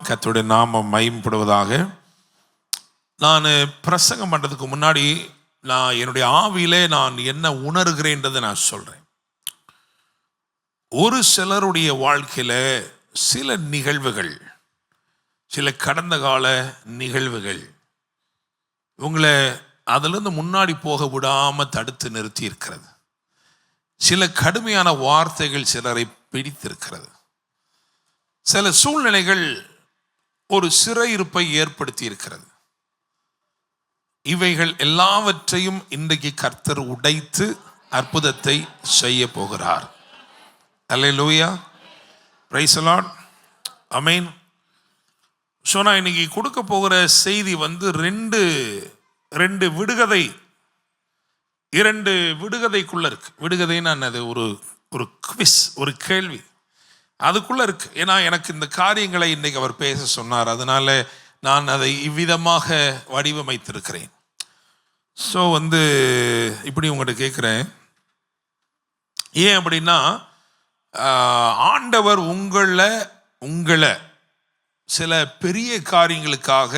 கர்த்தருடைய நாமம் மகிமைப்படுவதாக. நான் பிரசங்கம் பண்ணுறதுக்கு முன்னாடி நான் என்னுடைய ஆவியிலே நான் என்ன உணர்கிறேன்றதை நான் சொல்கிறேன். ஒரு சிலருடைய வாழ்க்கையில் சில நிகழ்வுகள், சில கடந்த கால நிகழ்வுகள் உங்களை அதிலிருந்து முன்னாடி போக விடாமல் தடுத்து நிறுத்தி இருக்கிறது. சில கடுமையான வார்த்தைகள் சிலரை பிடித்திருக்கிறது. சில சூழ்நிலைகள் ஒரு சிறையிருப்பை ஏற்படுத்தி இருக்கிறது. இவைகள் எல்லாவற்றையும் இன்றைக்கு கர்த்தர் உடைத்து அற்புதத்தை செய்ய போகிறார். அல்லேலூயா, பிரைஸ் தி லார்ட், ஆமென். ஸோ நான் இன்னைக்கு கொடுக்க போகிற செய்தி ரெண்டு விடுகதை, இரண்டு விடுகதைக்குள்ள இருக்கு. விடுகதைன்னா என்னது? ஒரு குவிஸ், ஒரு கேள்வி அதுக்குள்ள இருக்கு. ஏன்னா எனக்கு இந்த காரியங்களை இன்னைக்கு அவர் பேச சொன்னார், அதனால நான் அதை இவ்விதமாக வடிவமைத்திருக்கிறேன். ஸோ இப்படி உங்கள்கிட்ட கேட்குறேன். ஏன் அப்படின்னா, ஆண்டவர் உங்களை சில பெரிய காரியங்களுக்காக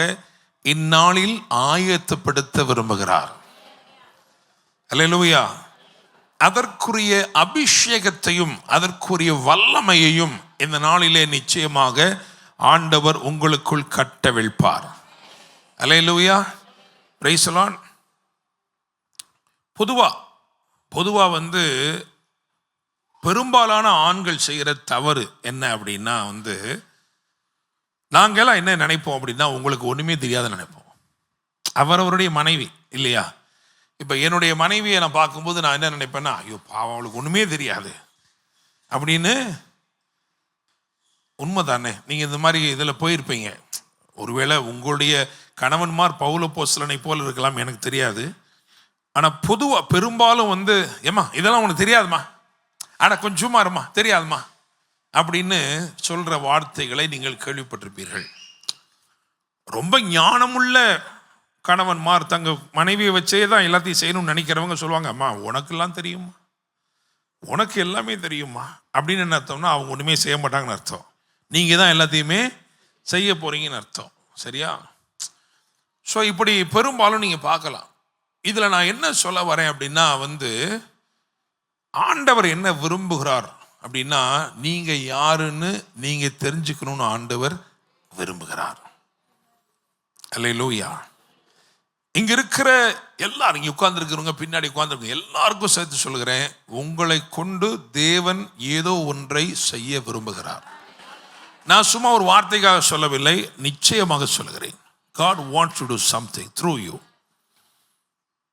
இந்நாளில் ஆயத்தப்படுத்த விரும்புகிறார். அல்லேலூயா. அதற்குரிய அபிஷேகத்தையும் அதற்குரிய வல்லமையையும் இந்த நாளிலே நிச்சயமாக ஆண்டவர் உங்களுக்குள் கட்டவிழ்ப்பார். அல்லேலூயா, பிரைஸ் தி லார்ட். பொதுவா பெரும்பாலான ஆண்கள் செய்கிற தவறு என்ன அப்படின்னா, நாங்கெல்லாம் என்ன நினைப்போம் அப்படின்னா, உங்களுக்கு ஒன்றுமே தெரியாத நினைப்போம். அவரவருடைய மனைவி இல்லையா? இப்போ என்னுடைய மனைவியை நான் பார்க்கும்போது நான் என்ன நினைப்பேன்னா, ஐயோ பாவம், அவளுக்கு ஒன்றுமே தெரியாது அப்படின்னு. உண்மைதானே? நீங்கள் இந்த மாதிரி இதில் போயிருப்பீங்க. ஒருவேளை உங்களுடைய கணவன்மார் பவுல அப்போஸ்தலனை போல் இருக்கலாம், எனக்கு தெரியாது. ஆனால் பொதுவாக பெரும்பாலும் ஏம்மா இதெல்லாம் உனக்கு தெரியாதுமா, ஆனால் கொஞ்சமா இருமா, தெரியாதுமா அப்படின்னு சொல்கிற வார்த்தைகளை நீங்கள் கேள்விப்பட்டிருப்பீர்கள். ரொம்ப ஞானமுள்ள கணவன்மார் தங்க மனைவியை வச்சே தான் எல்லாத்தையும் செய்யணும்னு நினைக்கிறவங்க சொல்லுவாங்க, அம்மா உனக்கெல்லாம் தெரியுமா, உனக்கு எல்லாமே தெரியுமா அப்படின்னு. என்ன அர்த்தம்னா, அவங்க ஒன்றுமே செய்ய மாட்டாங்கன்னு அர்த்தம். நீங்கள் தான் எல்லாத்தையுமே செய்ய போகிறீங்கன்னு அர்த்தம். சரியா? ஸோ இப்படி பெரும்பாலும் நீங்கள் பார்க்கலாம். இதில் நான் என்ன சொல்ல வரேன் அப்படின்னா, ஆண்டவர் என்ன விரும்புகிறார் அப்படின்னா, நீங்கள் யாருன்னு நீங்கள் தெரிஞ்சுக்கணும்னு ஆண்டவர் விரும்புகிறார். அல்லேலூயா. இங்கே இருக்கிற எல்லாரும், இங்கே உட்கார்ந்துருக்கிறவங்க, பின்னாடி உட்கார்ந்துருக்க எல்லாருக்கும் சேர்த்து சொல்கிறேன், உங்களை கொண்டு தேவன் ஏதோ ஒன்றை செய்ய விரும்புகிறார். நான் சும்மா ஒரு வார்த்தைக்காக சொல்லவில்லை, நிச்சயமாக சொல்கிறேன். God wants to do something through you.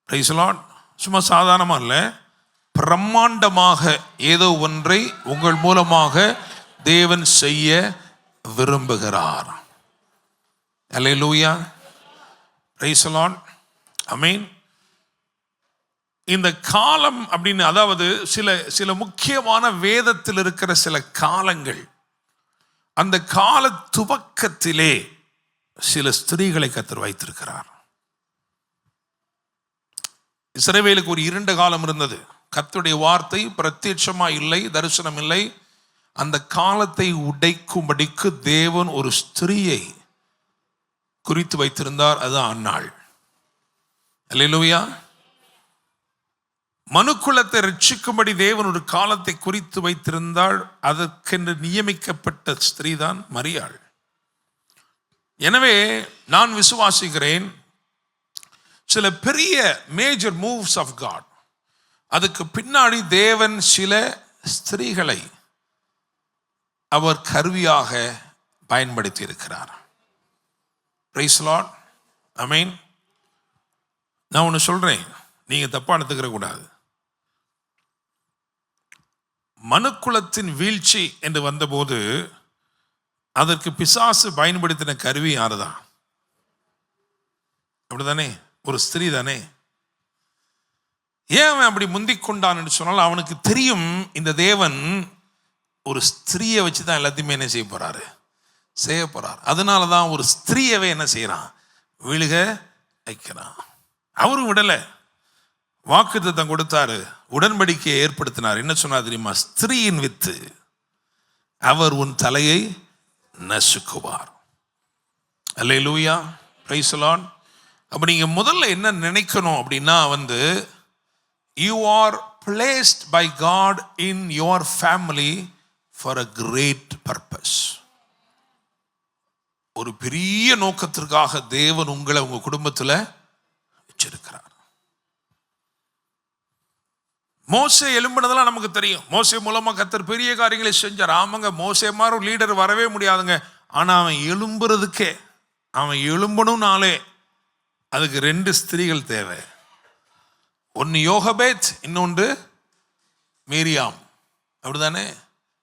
Praise the Lord. சும்மா சாதாரணமாக இல்லை, பிரம்மாண்டமாக ஏதோ ஒன்றை உங்கள் மூலமாக தேவன் செய்ய விரும்புகிறார். அல்லேலூயா, பிரைஸ் தி லார்ட், ஆமென். இந்த காலம் அப்படின்னு, அதாவது சில முக்கியமான வேதத்தில் இருக்கிற சில காலங்கள், அந்த கால துவக்கத்திலே சில ஸ்திரீகளை கர்த்தர் வைத்திருக்கிறார். இஸ்ரவேலுக்கு ஒரு இருண்ட காலம் இருந்தது. கர்த்தருடைய வார்த்தை பிரத்யட்சமா இல்லை, தரிசனம் இல்லை. அந்த காலத்தை உடைக்கும்படிக்கு தேவன் ஒரு ஸ்திரீயை குறித்து வைத்திருந்தார். அதுதான் அன்னாள். அல்லேலூயா. மனுக்குலத்தை ரட்சிக்கும்படி தேவன் ஒரு காலத்தை குறித்து வைத்திருந்தாள். அதற்கென்று நியமிக்கப்பட்ட ஸ்திரீ தான் மரியாள். எனவே நான் விசுவாசிக்கிறேன், சில பெரிய மேஜர் மூவ்ஸ் ஆஃப் காட், அதுக்கு பின்னாடி தேவன் சில ஸ்திரீகளை அவர் கருவியாக பயன்படுத்தி இருக்கிறார். பிரைஸ் தி லார்ட், ஆமென். நான் ஒன்று சொல்றேன், நீங்க தப்பா எடுத்துக்கிற கூடாது. மனுக்குலத்தின் வீழ்ச்சி என்று வந்தபோது அதற்கு பிசாசு பயன்படுத்தின கருவி யாருதான்? அப்படிதானே? ஒரு ஸ்திரீ தானே. ஏன் அவன் அப்படி முந்திக் கொண்டான் என்று சொன்னால், அவனுக்கு தெரியும் இந்த தேவன் ஒரு ஸ்திரீயை வச்சு தான் எல்லாத்தையுமே என்ன செய்ய போறாரு. அதனால தான் ஒரு ஸ்திரீயவே என்ன செய்யறான்? விழுக வைக்கிறான். அவரும் விடலை, வாக்குத்தத்தம் கொடுத்தாரு, உடன்படிக்கையை ஏற்படுத்தினார். என்ன சொன்னார் தெரியுமா? ஸ்திரீயின் வித்து அவர் உன் தலையை நசுக்குவார். அல்லேலூயா, பிரைஸ் தி லார்ட். அப்போ நீங்க முதல்ல என்ன நினைக்கணும் அப்படின்னா you are placed by God in your family for a great purpose. ஒரு பெரிய நோக்கத்திற்காக தேவன் உங்களை உங்க குடும்பத்தில் வச்சிருக்கிறார். மோசே எழும்பினதெல்லாம் நமக்கு தெரியும். மோசே மூலமா கர்த்தர் பெரிய காரியங்களை செஞ்சார். ஆமாங்க, மோசே மாதிரி ஒரு லீடர் வரவே முடியாதுங்க. ஆனா அவன் எழும்புறதுக்கே, அவன் எழும்பணும்னாலே அதுக்கு 2 ஸ்திரீகள் தேவை. ஒன்று யோகபேத், இன்னொன்று மீரியாம். அப்படிதானே?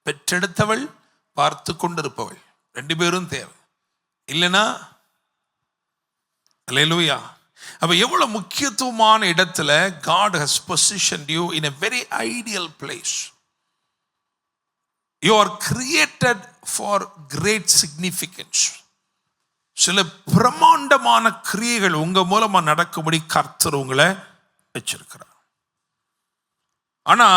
பெற்றெடுத்தவள், பார்த்து கொண்டிருப்பவள், 2 பேரும் தேவை. இல்லைன்னா அல்லேலூயா. அப்ப எவ்வளவு முக்கியத்துவமான இடத்துல God has positioned you in a very ideal place. You are created for great significance. சில பிரமாண்டமான கிரியைகள் உங்க மூலமா நடக்கும்படி கர்த்தர் உங்களை வச்சிருக்கிறார். ஆனா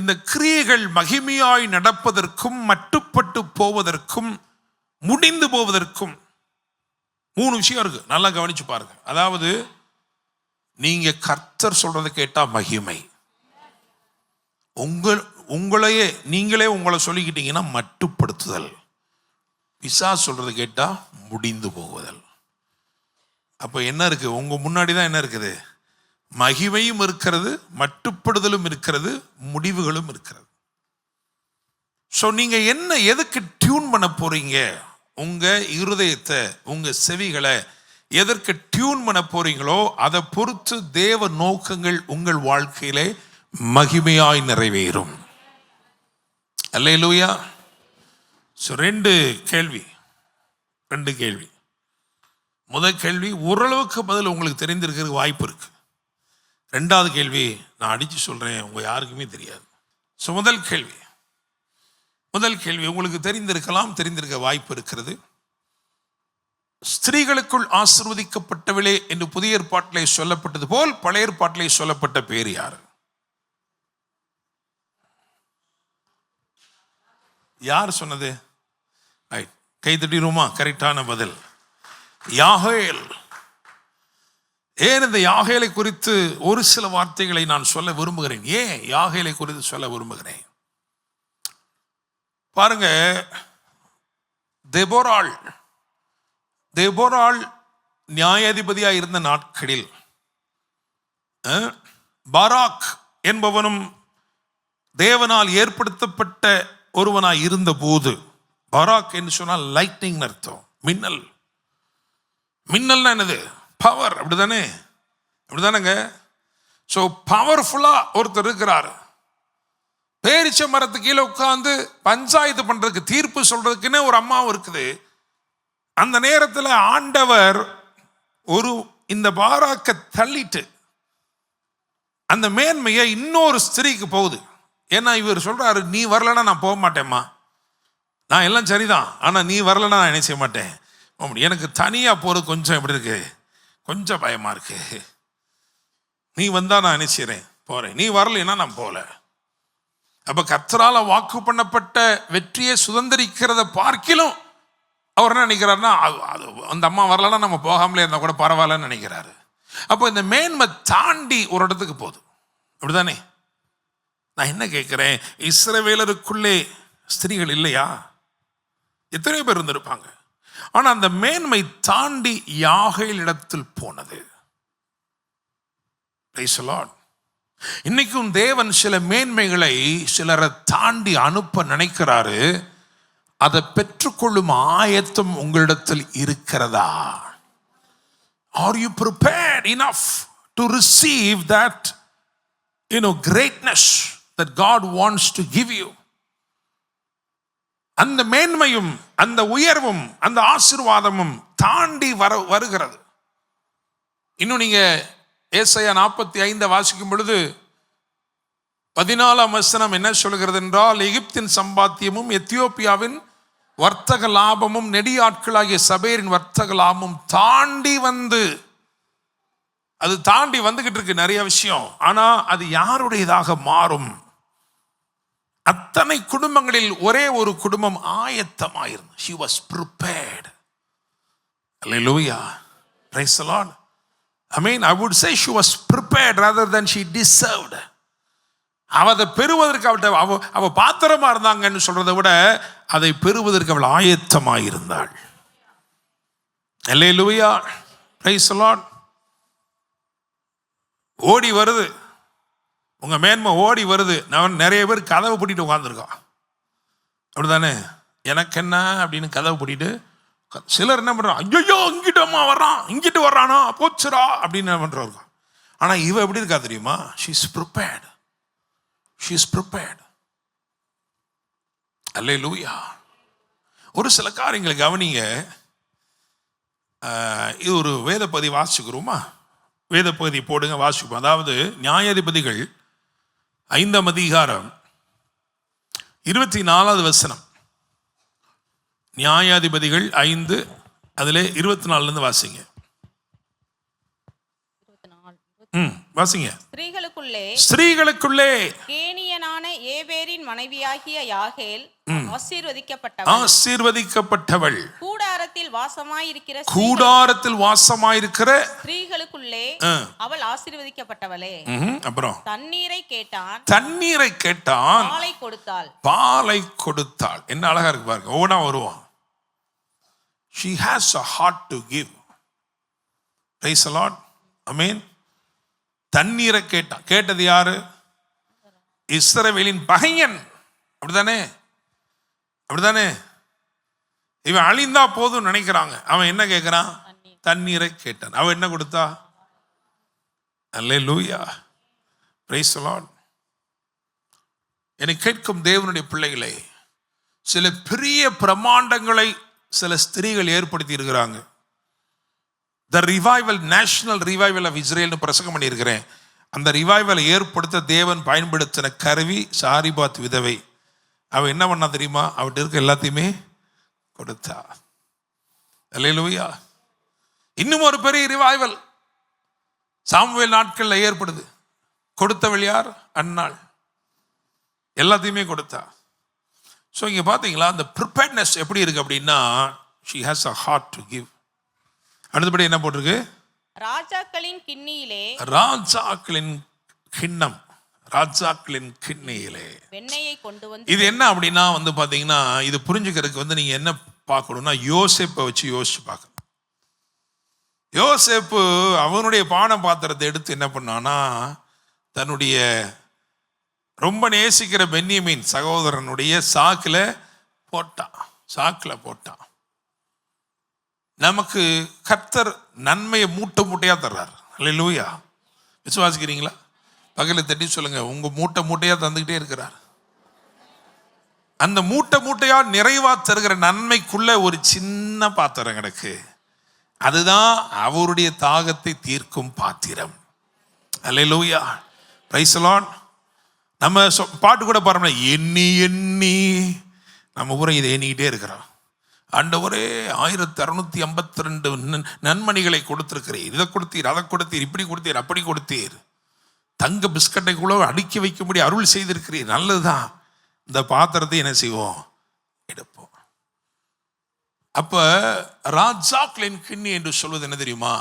இந்த கிரியைகள் மகிமையாய் நடப்பதற்கும் மட்டுப்பட்டு போவதற்கும் முடிந்து போவதற்கும் 3 விஷயம் இருக்கு. நல்லா கவனிச்சு பாருங்க. அதாவது நீங்க கர்த்தர் சொல்றதை கேட்டா மகிமை, உங்களையே நீங்களே உங்களை சொல்லிக்கிட்டீங்கன்னா மட்டுப்படுத்துதல், பிசாசு சொல்றதை கேட்டா முடிந்து போகுதல். அப்ப என்ன இருக்கு உங்க முன்னாடி தான்? என்ன இருக்குது? மகிமையும் இருக்கிறது, மட்டுப்படுதலும் இருக்கிறது, முடிவுகளும் இருக்கிறது. ஸோ நீங்க என்ன எதுக்கு டியூன் பண்ண போறீங்க? உங்க இருதயத்தை, உங்க செவிகளை எதற்கு டியூன் பண்ண போறீங்களோ அதை பொறுத்து தேவ நோக்கங்கள் உங்கள் வாழ்க்கையிலே மகிமையாய் நிறைவேறும். அல்லேலூயா. ஸோ 2 கேள்வி. முதல் கேள்வி ஓரளவுக்கு பதில் உங்களுக்கு தெரிந்திருக்கிறதுக்கு வாய்ப்பு இருக்கு. 2வது கேள்வி நான் அடிச்சு சொல்றேன், உங்க யாருக்குமே தெரியாது. ஸோ முதல் கேள்வி உங்களுக்கு தெரிந்திருக்க வாய்ப்பு இருக்கிறது. ஸ்திரீகளுக்குள் ஆசீர்வதிக்கப்பட்டவளே என்று புதிய ஏற்பாட்டிலே சொல்லப்பட்டது போல் பழைய ஏற்பாட்டிலே சொல்லப்பட்ட பேர் யார்? யார் சொன்னது? ரைட், கை தட்டிடுமா? கரெக்டான பதில் யாகேல். ஏன் இந்த யாகேலை குறித்து ஒரு சில வார்த்தைகளை நான் சொல்ல விரும்புகிறேன். ஏன் யாகேலை குறித்து சொல்ல விரும்புகிறேன்? பாருங்க, தெபோராள் நியாயாதிபதியாக இருந்த நாட்களில் பாராக் என்பவனும் தேவனால் ஏற்படுத்தப்பட்ட ஒருவனாய் இருந்த போது, பாராக் என்று சொன்னால் லைட்னிங் அர்த்தம், மின்னல். மின்னல்னா என்னது? பவர். அப்படிதானேங்க? ஸோ பவர்ஃபுல்லா ஒருத்தர் இருக்கிறார். பேரிச்ச மரத்துக்கு கீழே உட்கார்ந்து பஞ்சாயத்து பண்றதுக்கு, தீர்ப்பு சொல்றதுக்குன்னு ஒரு அம்மாவும் இருக்குது. அந்த நேரத்தில் ஆண்டவர் இந்த பாராக்க தள்ளிட்டு அந்த மேன்மையை இன்னொரு ஸ்திரீக்கு போகுது. ஏன்னா இவர் சொல்றாரு, நீ வரலன்னா நான் போக மாட்டேம்மா, நான் எல்லாம் சரிதான், ஆனா நீ வரலன்னா நான் என்ன செய்ய மாட்டேன். எனக்கு தனியா போறது கொஞ்சம் எப்படி இருக்கு, கொஞ்சம் பயமா இருக்கு. நீ வந்தா நான் என்ன செய்றேன், போறேன். நீ வரலைன்னா நான் போல. அப்ப கர்த்தரால வாக்கு பண்ணப்பட்ட வெற்றியை சுதந்திரிக்கிறத பார்க்கிலும் அவர் என்ன நினைக்கிறாருன்னா, அந்த அம்மா வரலன்னா நம்ம போகாமலே இருந்தா கூட பரவாயில்லன்னு நினைக்கிறாரு. அப்போ இந்த மேன்மை தாண்டி ஒரு இடத்துக்கு போகுது. அப்படிதானே? நான் என்ன கேட்கிறேன், இஸ்ரவேலருக்குள்ளே ஸ்திரீகள் இல்லையா? எத்தனையோ பேர் இருந்திருப்பாங்க. ஆனா அந்த மேன்மை தாண்டி யாகேல் இடத்தில் போனது. Praise the Lord. இன்னைக்கும் தேவன் சில மேன்மைகளை சிலரை தாண்டி அனுப்ப நினைக்கிறாரு. அதை பெற்றுக்கொள்ளும் ஆயத்தம் உங்களிடத்தில் இருக்கிறதா? Are you prepared enough to receive that greatness that God wants to give you? அந்த மேன்மையும் அந்த உயர்வும் அந்த ஆசீர்வாதமும் தாண்டி வருகிறது. இன்னும் நீங்க ஏசாயா 45 வாசிக்கும் பொழுது 14ஆம் வசனம் என்ன சொல்கிறது என்றால், எகிப்தின் சம்பாத்தியமும் எத்தியோப்பியாவின் வர்த்தக லாபமும் நெடியாட்களாகிய சபேரின் வர்த்தக லாபமும் தாண்டி வந்துகிட்டு இருக்கு நிறைய விஷயம். ஆனா அது யாருடையதாக மாறும்? அத்தனை குடும்பங்களில் ஒரே ஒரு குடும்பம் ஆயத்தமாயிருந்தது. She was prepared. Hallelujah. Praise the Lord. I would say she was prepared rather than she deserved. அதை பெறுவதற்கு அவ பாத்திரமா இருந்தாங்கன்னு சொல்றதை விட அதை பெறுவதற்கு அவள் ஆயத்தமாக இருந்தாள். Hallelujah. Praise the Lord. ஓடி வருது, உங்க மேன்மை ஓடி வருது. நான் நிறைய பேர் கதவை பூட்டிட்டு உட்காந்துருக்கோம், அப்படிதானே? எனக்கு என்ன அப்படின்னு கதவை பூட்டிட்டு சிலர் என்ன பண்றான், ஐயோ இங்கிட்டமா வர்றான், இங்கிட்டு வர்றானா போச்சுரா அப்படின்னு என்ன பண்றாங்க. ஆனா இவ எப்படி இருக்கா தெரியுமா? she is prepared. Hallelujah. ஒரு சில காரியங்களை கவனிங்க. இது ஒரு வேத பகுதி வாசிக்கிறோமா? வேத பகுதி போடுங்க, வாசிப்போம். அதாவது நியாயாதிபதிகள் 5ஆம் அதிகாரம் 24வது வசனம். நியாயாதிபதிகள் 5 அதிலே 24 வாசிங்க. வாசிங்க. ஸ்திரீகளுக்குள்ளே கேனியனான ஏபேரின் மனைவியாகிய யாகேல் ஆசீர்வதிக்கப்பட்டவள், கூடாரத்தில் வாசமாயிருக்கிற ஸ்திரீகளுக்குள்ளே அவள் ஆசீர்வதிக்கப்பட்டவளே. அப்புறம் தண்ணீரை கேட்டான், பாலை கொடுத்தாள். என்ன அழகா இருக்கு பாருங்க, ஒவ்வொன்றா வருவோம். she has a heart to give. Praise the Lord. Amen. தண்ணீரை கேட்டது யாரு? இஸ்ரவேலின் பகையன். அப்படிதானே? இவன் அழிந்தா போதும் நினைக்கிறாங்க. அவன் என்ன கேட்கிறான்? தண்ணீரை கேட்டான். அவன் என்ன கொடுத்தா? அல்லேலூயா. Praise the lord. என்னை கேட்கும் தேவனுடைய பிள்ளைகளே, சில பெரிய பிரமாண்டங்களை சில ஸ்திரீகள் ஏற்படுத்தி இருக்கிறாங்க. The revival, national revival of இஸ்ரேல்னு பிரசங்கம் பண்ணியிருக்கிறேன். அந்த ரிவைவலை ஏற்படுத்த தேவன் பயன்படுத்தின கருவி சாரிபாத் விதவை. அவ என்ன பண்ணா தெரியுமா? அவட்ட இருக்க எல்லாத்தையுமே கொடுத்தா. அல்லேலூயா. இன்னும் ஒரு பெரிய ரிவைவல் சாமுவேல் நாட்களில் ஏற்படுது. கொடுத்தவள் யார்? அன்னாள். எல்லாத்தையுமே கொடுத்தா. ஸோ இங்கே பார்த்தீங்களா, அந்த ப்ரிப்பேர்ட்னஸ் எப்படி இருக்கு அப்படின்னா, she has a heart to give. அடுத்தபடி என்ன போட்டிருக்கு? ராஜாக்களின் கிண்ணம், ராஜாக்களின் கிண்ணியிலே வெண்ணெயை கொண்டு வந்து. இது என்ன அப்படின்னா பார்த்தீங்கன்னா, இது புரிஞ்சுக்கிறதுக்கு நீங்க என்ன பார்க்கணும்னா, யோசேப்பை வச்சு யோசிச்சு பார்க்கணும். யோசேப்பு அவனுடைய பான பாத்திரத்தை எடுத்து என்ன பண்ணானா, தன்னுடைய ரொம்ப நேசிக்கிற பென்யமீன் சகோதரனுடைய சாக்கில் போட்டான். நமக்கு கர்த்தர் நன்மையை மூட்டையா தர்றார். அல்லேலூயா. விசுவாசிக்கிறீங்களா? பகல தட்டி சொல்லுங்க, உங்க மூட்டையா தந்துக்கிட்டே இருக்கிறார். அந்த மூட்டையா நிறைவா தருகிற நன்மைக்குள்ள ஒரு சின்ன பாத்திரம் கிடக்கு. அதுதான் அவருடைய தாகத்தை தீர்க்கும் பாத்திரம். அல்லேலூயா. Praise the lord. நம்ம பாட்டு கூட பாருங்க, எண்ணி நம்ம ஊரை இதை எண்ணிக்கிட்டே இருக்கிறோம். ஆண்டவரே 1652 நன்மணிகளை கொடுத்திருக்கிறீர், இதை கொடுத்தீர், அதை கொடுத்தீர், இப்படி கொடுத்தீர், அப்படி கொடுத்தீர். தங்க பிஸ்கட்டை கூட அடுக்கி வைக்கும்படி அருள் செய்திருக்கிறீர். நல்லதுதான். இந்த பாத்திரத்தை என்ன செய்வோம்? எடுப்போம். அப்ப ராஜாக்களின் கிண்ணி என்று சொல்வது என்ன தெரியுமா?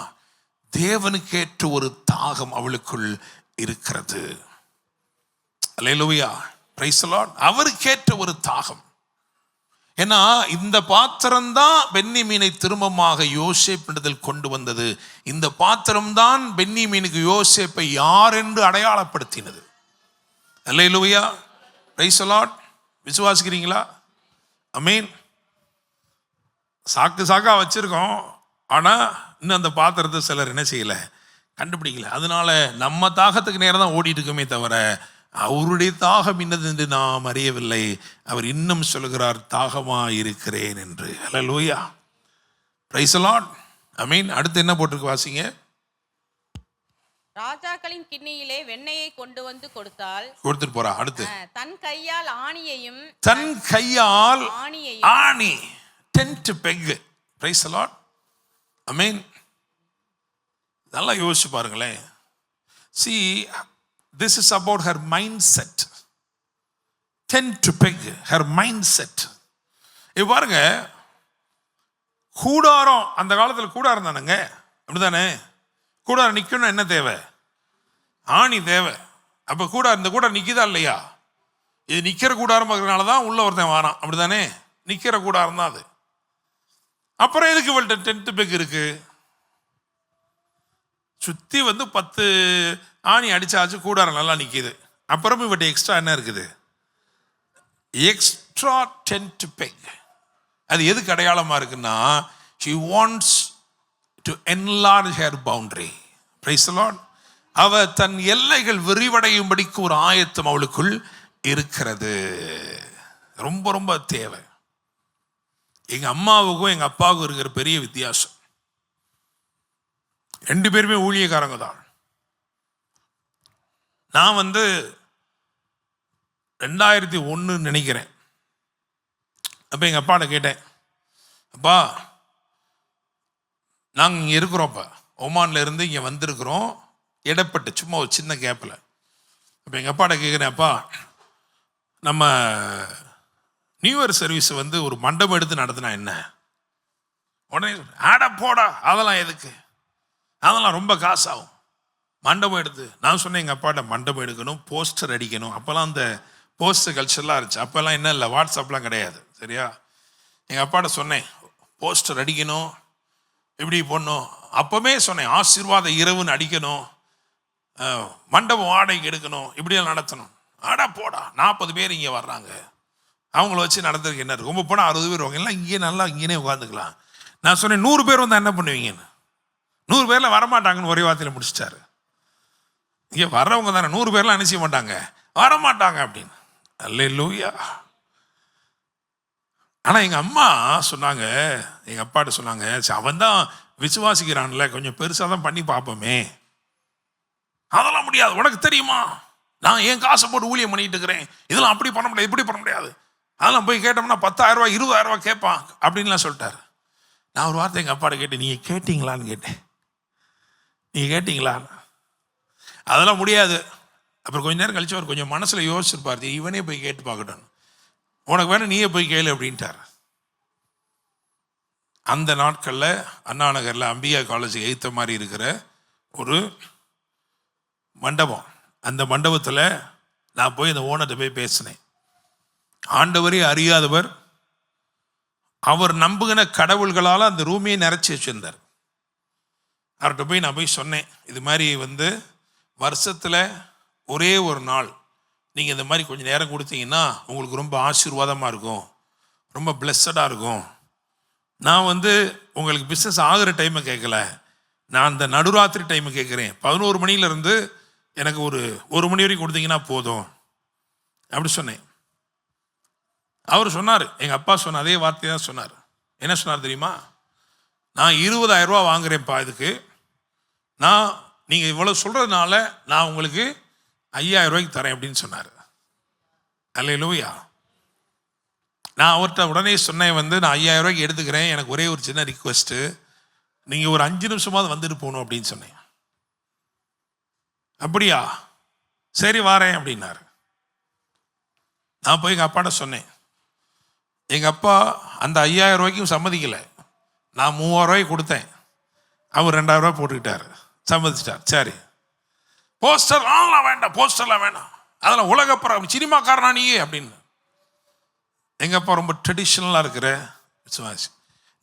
தேவனுக்கேற்ற ஒரு தாகம் அவளுக்குள் இருக்கிறது. அல்லேலூயா. Praise the Lord. அவருக்கேற்ற ஒரு தாகம். ஏன்னா இந்த பாத்திரம் தான் பென்யமீனை திரும்பமாக யோசேப்பிடத்தில் கொண்டு வந்தது. இந்த பாத்திரம் தான் பென்யமீனுக்கு யோசேப்பை யார் என்று அடையாளப்படுத்தினது. அல்லேலூயா. Praise the lord. விசுவாசிக்கிறீங்களா? ஆமென். சாக்கா வச்சிருக்கோம், ஆனா இன்னும் அந்த பாத்திரத்தை சிலர் என்ன செய்யல, கண்டுபிடிக்கல. அதனால நம்ம தாகத்துக்கு நேரம் தான் ஓடிட்டு இருக்கோமே தவிர அவருடைய தாகம் என்னது என்று நாம் அறியவில்லை. அவர் இன்னும் சொல்கிறார், தாகமா இருக்கிறேன் என்று. அல்லேலூயா. Praise the lord. ஆமென். அடுத்து என்ன போட்டிருக்கு வாசிங்க. ராஜாக்களின் கிண்ணியிலே வெண்ணெயை கொண்டு வந்து கொடுத்துட்டு போறா. அடுத்து தன் கையால் ஆணியையும் ஆணி tent peg. Praise the lord. ஆமென். நல்லா யோசிச்சு பாருங்களேன். See, this is about her mindset. Tent to peg, her mindset. பாருங்க, கூடாரம், அந்த காலத்தில் கூடாரம் தானேங்க, அப்படிதானே? கூடாரம் நிற்கணும், என்ன தேவை? ஆணி தேவை. அப்போ இந்த கூடாரம் நிற்கிதா இல்லையா? இது நிற்கிற கூடாரம் இருக்கிறனால தான் உள்ள ஒருத்தன் வாரான், அப்படிதானே? நிற்கிற கூடாரம் தான் அது. அப்புறம் எதுக்கு இவள்கிட்ட டென்ட் பெக் இருக்கு? சுற்றி 10 ஆணி அடிச்சாச்சு, கூடாரம் நல்லா நிற்கிது. அப்புறமும் இவட்ட எக்ஸ்ட்ரா என்ன இருக்குது? எக்ஸ்ட்ரா டென்ட் பெக். அது எதுக்கு அடையாளமாக இருக்குன்னா, she wants to enlarge her boundary. Praise the Lord. அவ தன் எல்லைகள் விரிவடையும்படிக்கு ஒரு ஆயத்தம் அவளுக்குள் இருக்கிறது. ரொம்ப ரொம்ப தேவை. எங்க அம்மாவுக்கும் எங்க அப்பாவுக்கும் இருக்கிற பெரிய வித்தியாசம், 2 பேருமே ஊழியக்காரங்க தான். நான் 2001 நினைக்கிறேன். அப்போ எங்கள் அப்பாட்ட கேட்டேன், அப்பா நாங்கள் இங்கே இருக்கிறோம், அப்போ ஒமான்ல இருந்து இங்கே வந்திருக்கிறோம், இடப்பட்டு சும்மா ஒரு சின்ன கேப்பில். அப்போ எங்கள் அப்பாட்ட கேட்குறேன், அப்பா நம்ம நியூ இயர் சர்வீஸ் ஒரு மண்டபம் எடுத்து நடத்தினா என்ன? உடனே ஆட போடா, அதெல்லாம் எதுக்கு, அதெல்லாம் ரொம்ப காசாகும், மண்டபம் எடுத்து. நான் சொன்னேன் எங்கள் அப்பாட்ட, மண்டபம் எடுக்கணும், போஸ்டர் அடிக்கணும். அப்போல்லாம் அந்த போஸ்டர் கல்ச்சர்லாம் இருந்துச்சு, அப்போல்லாம் என்ன இல்லை, வாட்ஸ்அப்லாம் கிடையாது, சரியா? எங்கள் அப்பாட்ட சொன்னேன், போஸ்டர் அடிக்கணும், இப்படி போடணும். அப்போவே சொன்னேன், ஆசீர்வாத இரவுன்னு அடிக்கணும், மண்டபம் வாடகைக்கு எடுக்கணும், இப்படியெல்லாம் நடத்தணும். ஆடா போடா, 40 பேர் இங்கே வர்றாங்க, அவங்கள வச்சு நடத்துறதுக்கு என்ன இருக்கு? ரொம்ப போனால் 60 பேர் வாங்க, எல்லாம் இங்கே நல்லா இங்கேனே உட்காந்துக்கலாம். நான் சொன்னேன் 100 பேர் என்ன பண்ணுவீங்கன்னு. 100 பேரில் வரமாட்டாங்கன்னு ஒரே வார்த்தையில் முடிச்சிட்டாரு. இங்கே வர்றவங்க தானே, 100 பேர்லாம் நினைச்ச மாட்டாங்க, வரமாட்டாங்க அப்படின்னு. அல்லேலூயா. ஆனால் எங்கள் அம்மா சொன்னாங்க, எங்கள் அப்பாட்ட சொன்னாங்க, அவன் தான் விசுவாசிக்கிறான்ல, கொஞ்சம் பெருசாக தான் பண்ணி பார்ப்போமே. அதெல்லாம் முடியாது, உனக்கு தெரியுமா, நான் என் காசை போட்டு ஊழியம் பண்ணிட்டு இருக்கிறேன், இதெல்லாம் அப்படி பண்ண முடியாது, இப்படி பண்ண முடியாது, அதெல்லாம் போய் கேட்டோம்னா 10,000 ரூபா 20,000 ரூபா கேட்பான் அப்படின்லாம் சொல்லிட்டாரு. நான் ஒரு வார்த்தை எங்கள் அப்பாட்ட கேட்டேன், நீங்கள் கேட்டீங்களான்னு கேட்டேன். நீங்கள் கேட்டீங்களா? அதெல்லாம் முடியாது. அப்புறம் கொஞ்ச நேரம் கழிச்சு அவர் கொஞ்சம் மனசில் யோசிச்சிருப்பார், இவனே போய் கேட்டு பார்க்கட்டும், உனக்கு வேணும் நீயே போய் கேளு அப்படின்ட்டார். அந்த நாட்களில் அண்ணா நகரில் அம்பிகா காலேஜ் எய்த்த மாதிரி இருக்கிற ஒரு மண்டபம், அந்த மண்டபத்தில் நான் போய் அந்த ஓனர்கிட்ட போய் பேசினேன். ஆண்டவரே அறியாதவர், அவர் நம்புகின கடவுள்களால் அந்த ரூமையை நிறைச்சி வச்சிருந்தார். அவர்கிட்ட போய் நான் போய் சொன்னேன், இது மாதிரி வருஷத்தில் ஒரே ஒரு நாள் நீங்கள் இந்த மாதிரி கொஞ்சம் நேரம் கொடுத்தீங்கன்னா உங்களுக்கு ரொம்ப ஆசீர்வாதமாக இருக்கும், ரொம்ப பிளெஸ்ஸடாக இருக்கும். நான் உங்களுக்கு பிஸ்னஸ் ஆகிற டைமை கேட்கல, நான் அந்த நடுராத்திரி டைமை கேட்குறேன். 11 மணிலேருந்து எனக்கு ஒரு மணி வரைக்கும் கொடுத்தீங்கன்னா போதும் அப்படி சொன்னேன். அவர் சொன்னார், எங்கள் அப்பா சொன்ன அதே வார்த்தையை தான் சொன்னார். என்ன சொன்னார் தெரியுமா? நான் 20,000 ரூபா வாங்குறேன்ப்பா, இதுக்கு நீங்கள் இவ்வளோ சொல்கிறதுனால நான் உங்களுக்கு 5,000 ரூபாய்க்கு தரேன் அப்படின்னு சொன்னார். அல்லேலூயா. நான் அவர்கிட்ட உடனே சொன்னேன், நான் 5,000 ரூபாய்க்கு எடுத்துக்கிறேன், எனக்கு ஒரே ஒரு சின்ன ரிக்வெஸ்ட்டு, நீங்கள் ஒரு 5 நிமிஷமாவது வந்துட்டு போகணும் அப்படின்னு சொன்னேன். அப்படியா, சரி வாரேன் அப்படின்னாரு. நான் போய் எங்கள் அப்பாட்ட சொன்னேன். எங்கள் அப்பா அந்த 5,000 ரூபாய்க்கும் சம்மதிக்கலை. நான் 3,000 ரூபாய்க்கு கொடுத்தேன், அவர் 2,000 ரூபாய் போட்டுக்கிட்டார், சம்மதிச்சிட்டார். சரி, போஸ்டர்லாம் வேண்டாம், போஸ்டர்லாம் வேண்டாம், அதெல்லாம் உலகப்புறம் சினிமாக்காரனா நீயே அப்படின்னு. எங்கள் அப்பா ரொம்ப ட்ரெடிஷ்னலாக இருக்கிற விசுவாசி.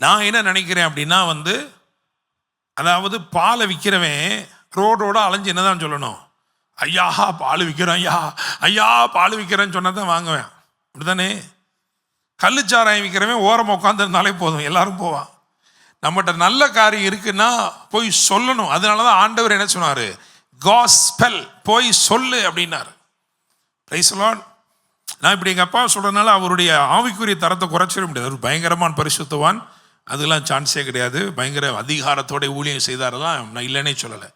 நான் என்ன நினைக்கிறேன் அப்படின்னா, அதாவது பாலை விற்கிறவன் ரோடோட அலைஞ்சு என்ன தான் சொல்லணும், ஐயா பால் விற்கிறேன், ஐயா ஐயா பால் விற்கிறேன்னு சொன்னால் தான் வாங்குவேன், அப்படிதானே? கள்ளுச்சாராயம் விற்கிறவன் ஓரமாக உட்காந்துருந்தாலே போதும், எல்லாரும் போவான். நம்மகிட்ட நல்ல காரியம் இருக்குன்னா போய் சொல்லணும். அதனால தான் ஆண்டவர் என்ன சொன்னார், காஸ்பெல், போய் சொல்லு அப்படின்னாரு. Price the Lord. நான் இப்படி எங்கள் அப்பா சொல்கிறதுனால அவருடைய ஆவிக்குரிய தரத்தை குறைச்சிட முடியாது. அவர் பயங்கரமான பரிசுத்தவான், அதெல்லாம் சான்ஸே கிடையாது. பயங்கர அதிகாரத்தோட ஊழியம் செய்தாரெல்லாம் நான் இல்லைன்னே சொல்லலை.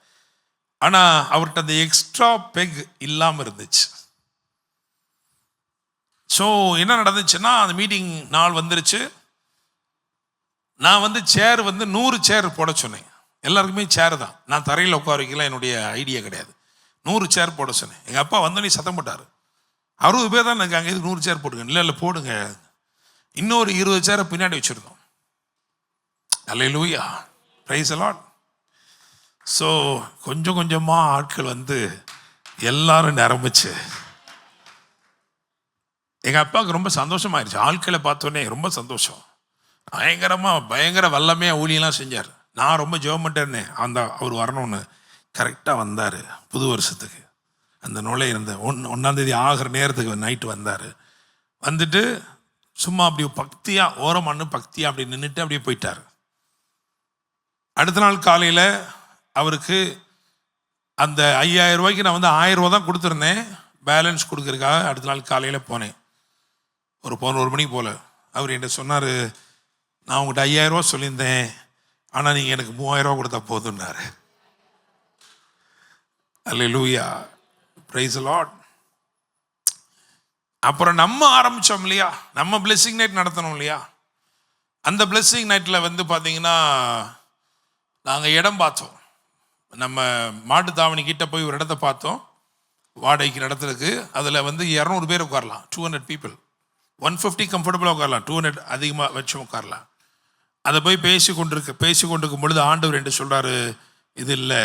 ஆனால் அவர்கிட்ட அந்த எக்ஸ்ட்ரா பெக் இல்லாமல் இருந்துச்சு. ஸோ என்ன நடந்துச்சுன்னா, அந்த மீட்டிங் நாள் வந்துருச்சு. நான் சேர் 100 சேர் போட சொன்னேன். எல்லாருக்குமே சேர் தான், நான் தரையில் உட்கார வைக்கலாம், என்னுடைய ஐடியா கிடையாது. 100 சேர் போட சொன்னேன். எங்கள் அப்பா வந்தோடனே சத்தம் போட்டார், 60 பேர் தான் இருக்காங்க, இது 100 சேர் போடுங்க. இல்லை போடுங்க. இன்னொரு 20 சேரை பின்னாடி வச்சுருந்தோம். அல்லேலூயா, பிரைஸ் தி லார்ட். ஸோ கொஞ்சம் கொஞ்சமாக ஆட்கள் வந்து எல்லாரும் நிரம்பிச்சு எங்கள் அப்பாவுக்கு ரொம்ப சந்தோஷமாயிருச்சு. ஆட்களை பார்த்தோன்னே ரொம்ப சந்தோஷம். பயங்கர வல்லமையாக ஊழியெல்லாம் செஞ்சார். நான் ரொம்ப ஜெபம் பண்ணிட்டே இருந்தேன் அவர் வரணும்னு. கரெக்டாக வந்தார். புது வருஷத்துக்கு அந்த நுழையிருந்த 1ஆம் ஆகிற நேரத்துக்கு நைட்டு வந்தார். வந்துட்டு சும்மா அப்படி பக்தியாக ஓரமானு பக்தியாக அப்படி நின்றுட்டு அப்படியே போயிட்டார். அடுத்த நாள் காலையில் அவருக்கு அந்த 5000 ரூபாய்க்கு நான் வந்து 1000 ரூபா தான் கொடுத்துருந்தேன் பேலன்ஸ் கொடுக்குறதுக்காக. அடுத்த நாள் காலையில் போனேன் ஒரு 11 மணிக்கு போல். அவர் என்கிட்ட சொன்னார், நான் உங்கள்கிட்ட 5000 ரூபா சொல்லியிருந்தேன், ஆனால் நீங்கள் எனக்கு 3000 ரூபா கொடுத்தா போதுன்னாரு. அல்லேலூயா, பிரைஸ் தி லார்ட். அப்புறம் நம்ம ஆரம்பித்தோம் இல்லையா, நம்ம பிளெஸ்ஸிங் நைட் நடத்தணும் இல்லையா. அந்த பிளெஸ்ஸிங் நைட்டில் வந்து பார்த்தீங்கன்னா நாங்கள் இடம் பார்த்தோம். நம்ம மாட்டுத்தாவணி கிட்ட போய் ஒரு இடத்த பார்த்தோம் வாடகைக்கு நடத்துறதுக்கு. அதில் வந்து 200 பேர் உட்காரலாம், 200 பீப்புள். 150 கம்ஃபர்டபுளாக உட்காரலாம், 200 அதிகமாக வச்சு உட்காரலாம். அதை போய் பேசி கொண்டிருக்கும் பொழுது ஆண்டவர் என்று சொல்கிறாரு, இது இல்லை,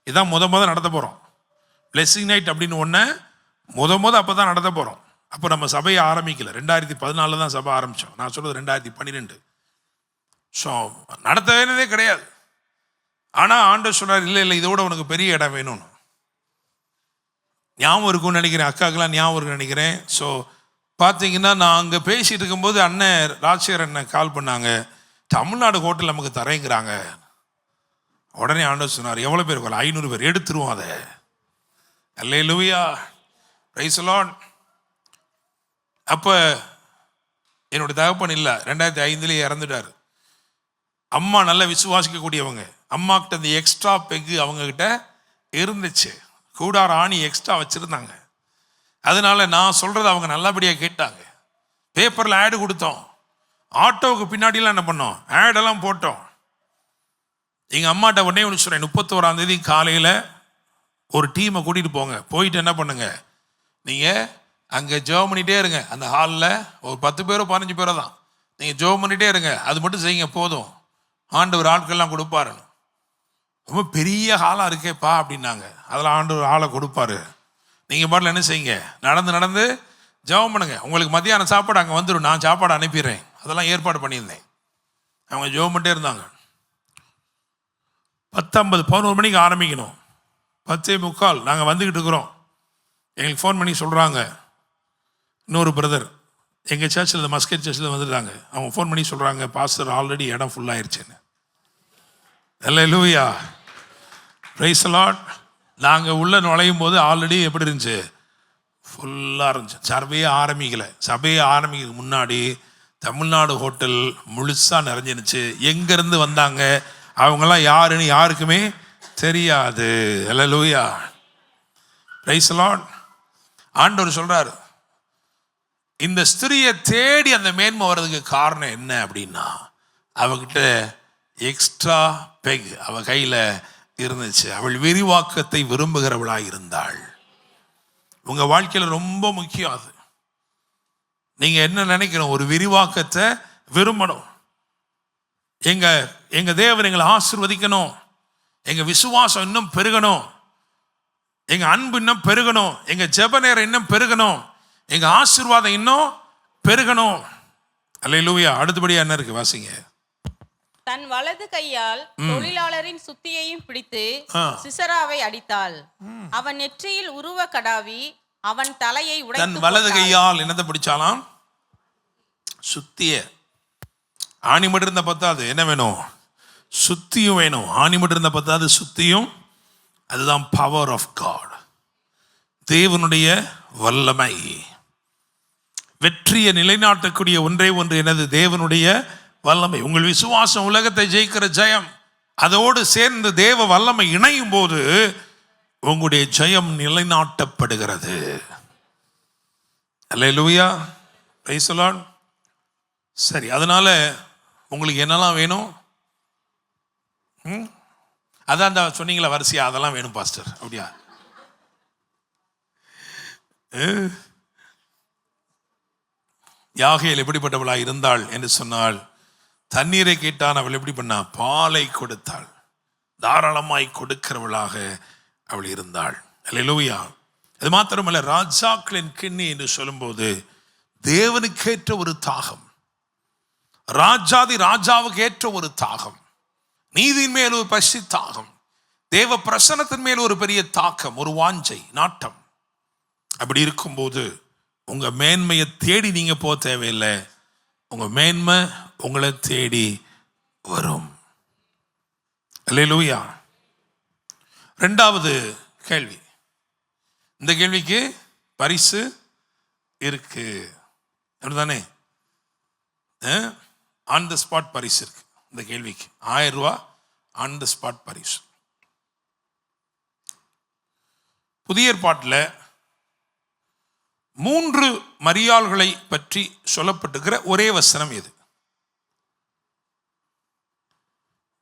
இதான் முத நடத்த போகிறோம் பிளெஸ்ஸிங் நைட் அப்படின்னு ஒன்று அப்போ தான் நடத்த போகிறோம். அப்போ நம்ம சபையை ஆரம்பிக்கல, 2014 தான் சபை ஆரம்பித்தோம். நான் சொல்கிறது 2012. ஸோ நடத்த வேணதே கிடையாது. ஆனால் ஆண்டவர் சொல்கிறார், இல்லை இதோட உனக்கு பெரிய இடம் வேணும்னு. ஞாபகம் இருக்கும்னு நினைக்கிறேன், அக்காக்கெல்லாம் ஞாபகம் இருக்குன்னு நினைக்கிறேன். ஸோ பார்த்தீங்கன்னா நான் அங்கே பேசிகிட்டு இருக்கும்போது அண்ணன் ராஜசேகர் அண்ணன் கால் பண்ணாங்க, தமிழ்நாடு ஹோட்டல் நமக்கு தரேங்கிறாங்க. உடனே ஆண்டவர் சொன்னார், எவ்வளோ பேர் இருக்கலாம்? 500 பேர், எடுத்துருவோம் அதை. அல்லேலூயா, பிரைஸ் தி லார்ட். அப்போ என்னோட தகப்பன் இல்லை, 2005 இறந்துட்டார். அம்மா நல்லா விசுவாசிக்கக்கூடியவங்க. அம்மாக்கிட்ட அந்த எக்ஸ்ட்ரா பெக்கு அவங்கக்கிட்ட இருந்துச்சு, கூடார ஆணி எக்ஸ்ட்ரா வச்சுருந்தாங்க. அதனால நான் சொல்கிறத அவங்க நல்லபடியாக கேட்டாங்க. பேப்பரில் ஆடு கொடுத்தோம், ஆட்டோவுக்கு பின்னாடிலாம் என்ன பண்ணோம், ஆடெல்லாம் போட்டோம். எங்கள் அம்மாட்ட உடனே ஒன்று சொல்கிறேன், 31ஆம் தேதி காலையில் ஒரு டீமை கூட்டிகிட்டு போங்க, போயிட்டு என்ன பண்ணுங்க, நீங்கள் அங்கே ஜெபம் பண்ணிகிட்டே இருங்க. அந்த ஹாலில் ஒரு 10 பேரோ 15 பேரோ தான், நீங்கள் ஜெபம் பண்ணிகிட்டே இருங்க, அது மட்டும் செய்யுங்க போதும், ஆண்டவர் ஆட்கள்லாம் கொடுப்பாரு. ரொம்ப பெரிய ஹாலாக இருக்கேப்பா அப்படின்னாங்க. அதில் ஆண்டவர் ஆளை கொடுப்பாரு. நீங்கள் பாட்டில் என்ன செய்யுங்க, நடந்து ஜெபம் பண்ணுங்க. உங்களுக்கு மத்தியானம் சாப்பாடு அங்கே வந்துடும், நான் சாப்பாடு அனுப்பிடுறேன். அதெல்லாம் ஏற்பாடு பண்ணியிருந்தேன். அவங்க ஜெபம் பண்ணிட்டே இருந்தாங்க. 10:50 11 மணிக்கு ஆரம்பிக்கணும். 10:45 நாங்கள் வந்துக்கிட்டு இருக்கிறோம். எங்களுக்கு ஃபோன் பண்ணி சொல்கிறாங்க, இன்னொரு பிரதர் எங்கள் சர்ச்சில், மஸ்கட் சர்ச்சில் வந்துட்டாங்க. அவங்க ஃபோன் பண்ணி சொல்கிறாங்க, பாஸ்டர் ஆல்ரெடி இடம் ஃபுல்லாகிடுச்சுன்னு. அல்லேலூயா, பிரைஸ் தி லார்ட். நாங்கள் உள்ளே நுழையும் போது ஆல்ரெடி எப்படி இருந்துச்சு, ஃபுல்லாக இருந்துச்சு. சபையே ஆரம்பிக்கிறதுக்கு முன்னாடி தமிழ்நாடு ஹோட்டல் முழுசாக நிறைஞ்சிருச்சு. எங்கேருந்து வந்தாங்க அவங்கெல்லாம் யாருன்னு யாருக்குமே தெரியாது. அல்லேலூயா, பிரைஸ் தி லார்ட். ஆண்டவர் சொல்கிறார், இந்த ஸ்திரியை தேடி அந்த மேன்மை வர்றதுக்கு காரணம் என்ன அப்படின்னா, அவகிட்ட எக்ஸ்ட்ரா பெக் அவ கையில் இருந்துச்சு. அவள் விரிவாக்கத்தை விரும்புகிறவளாக இருந்தாள். உங்கள் வாழ்க்கையில் ரொம்ப முக்கியம் அது. நீங்கள் என்ன நினைக்கணும், ஒரு விரிவாக்கத்தை விரும்பணும். எங்க தேவன் எங்களை ஆசீர்வதிக்கணும், எங்க விசுவாசம் இன்னும் பெருகணும், எங்க அன்பு இன்னும் பெருகணும், எங்க ஜெப நேரம் இன்னும் பெருகணும், எங்க ஆசீர்வாதம் இன்னும் பெருகணும். அல்லேலூயா. அடுத்தபடியா என்ன இருக்கு, வாசிங்க. தன் வலது கையால் தொழிலாளரின் சுத்தியையும் பிடித்து சிசராவை அடித்தாள். அவன் நெற்றியில் உருவ கடாவி அவன் தலையை உடைத்து, தன் வலது கையால் என்னத்தை பிடிச்சாலாம், சுத்திய. ஆணி மட்டும் இருந்த பத்தாது, என்ன வேணும், சுத்தியும் வேணும். ஆணி மட்டும் இருந்த பத்தாது, சுத்தியும். அதுதான் பவர் ஆஃப் காட், தேவனுடைய வல்லமை. வெற்றியை நிலைநாட்டக்கூடிய ஒன்றே ஒன்று எனது தேவனுடைய வல்லமை. உங்கள் விசுவாசம் உலகத்தை ஜெயிக்கிற ஜெயம். அதோடு சேர்ந்து தேவ வல்லமை இணையும் போது உங்களுடைய ஜெயம் நிலைநாட்டப்படுகிறது. அல்லேலூயா, பிரைஸ் தி லார்ட். சரி, அதனால உங்களுக்கு என்னெல்லாம் வேணும், அதான் அந்த சொன்னீங்களா வரிசையா, அதெல்லாம் வேணும் பாஸ்டர், அப்படியா? யாகேல் எப்படிப்பட்டவளாக இருந்தாள் என்று சொன்னால், தண்ணீரை கேட்டான், அவள் எப்படி பண்ணா? பாலை கொடுத்தாள். தாராளமாய் கொடுக்கிறவளாக அவள் இருந்தாள். அல்லேலூயா. அது மாத்திரமல்ல, ராஜாக்களின் கிண்ணி என்று சொல்லும்போது தேவனுக்கேற்ற ஒரு தாகம், ராஜாதி ராஜாவுக்கு ஏற்ற ஒரு தாகம், நீதியின் மேல் ஒரு பசி தாகம், தேவ பிரசன்னத்தின் மேல் ஒரு பெரிய தாக்கம், ஒரு வாஞ்சை, நாட்டம். அப்படி இருக்கும்போது உங்க மேன்மையை தேடி நீங்க போக தேவையில்லை, உங்க மேன்மை உங்களை தேடி வரும். அல்லேலூயா. இரண்டாவது கேள்வி, இந்த கேள்விக்கு பரிசு இருக்கு அப்படிதானே? ஆன் த ஸ்பாட் பரிசு இருக்கு. இந்த கேள்விக்கு 1000 ரூபாய் ஆன் த ஸ்பாட் பரிசு. புதிய ஏற்பாட்டில் 3 மரியாள்களை பற்றி சொல்லப்பட்டிருக்கிற ஒரே வசனம் எது?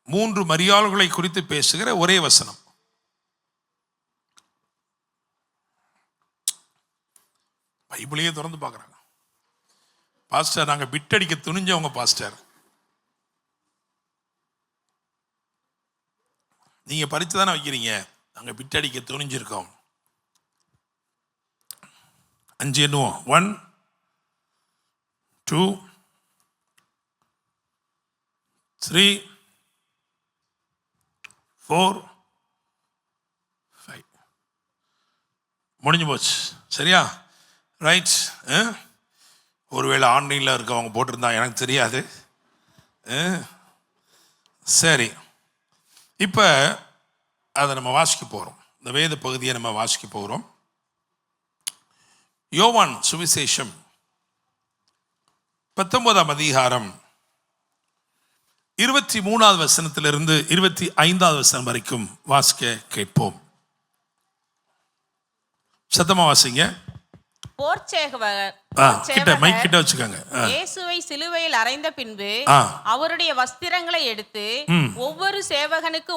3 மரியாள்களை குறித்து பேசுகிற ஒரே வசனம். பைபிளையே திறந்து பார்க்குறாங்க. பாஸ்டர், நாங்கள் பிட்டடிக்க துணிஞ்சவங்க பாஸ்டர். நீங்கள் பறித்து தானே வைக்கிறீங்க, நாங்கள் பிட்டடிக்க துணிஞ்சிருக்கோம். 5 எண்ணுவோம். 1 2 3 4 5. முடிஞ்சு போச்சு. சரியா? ரைட். ஒருவேளை ஆன்லைனில் இருக்கவங்க போட்டிருந்தா எனக்கு தெரியாது. சரி, இப்போ அதை நம்ம வாசிக்க போகிறோம். இந்த வேத பகுதியை நம்ம வாசிக்க போகிறோம். யோவான் சுவிசேஷம் 19ஆம் அதிகாரம் 23வது வசனத்திலிருந்து 25வது வசனம் வரைக்கும் வாசிக்க கேட்போம். சத்தமா வாசிங்க. போர்ச்சேவகர் இயேசுவை சிலுவையில் அறைந்த பின்பு அவருடைய வஸ்திரங்களை எடுத்து ஒவ்வொரு சேவகனுக்கு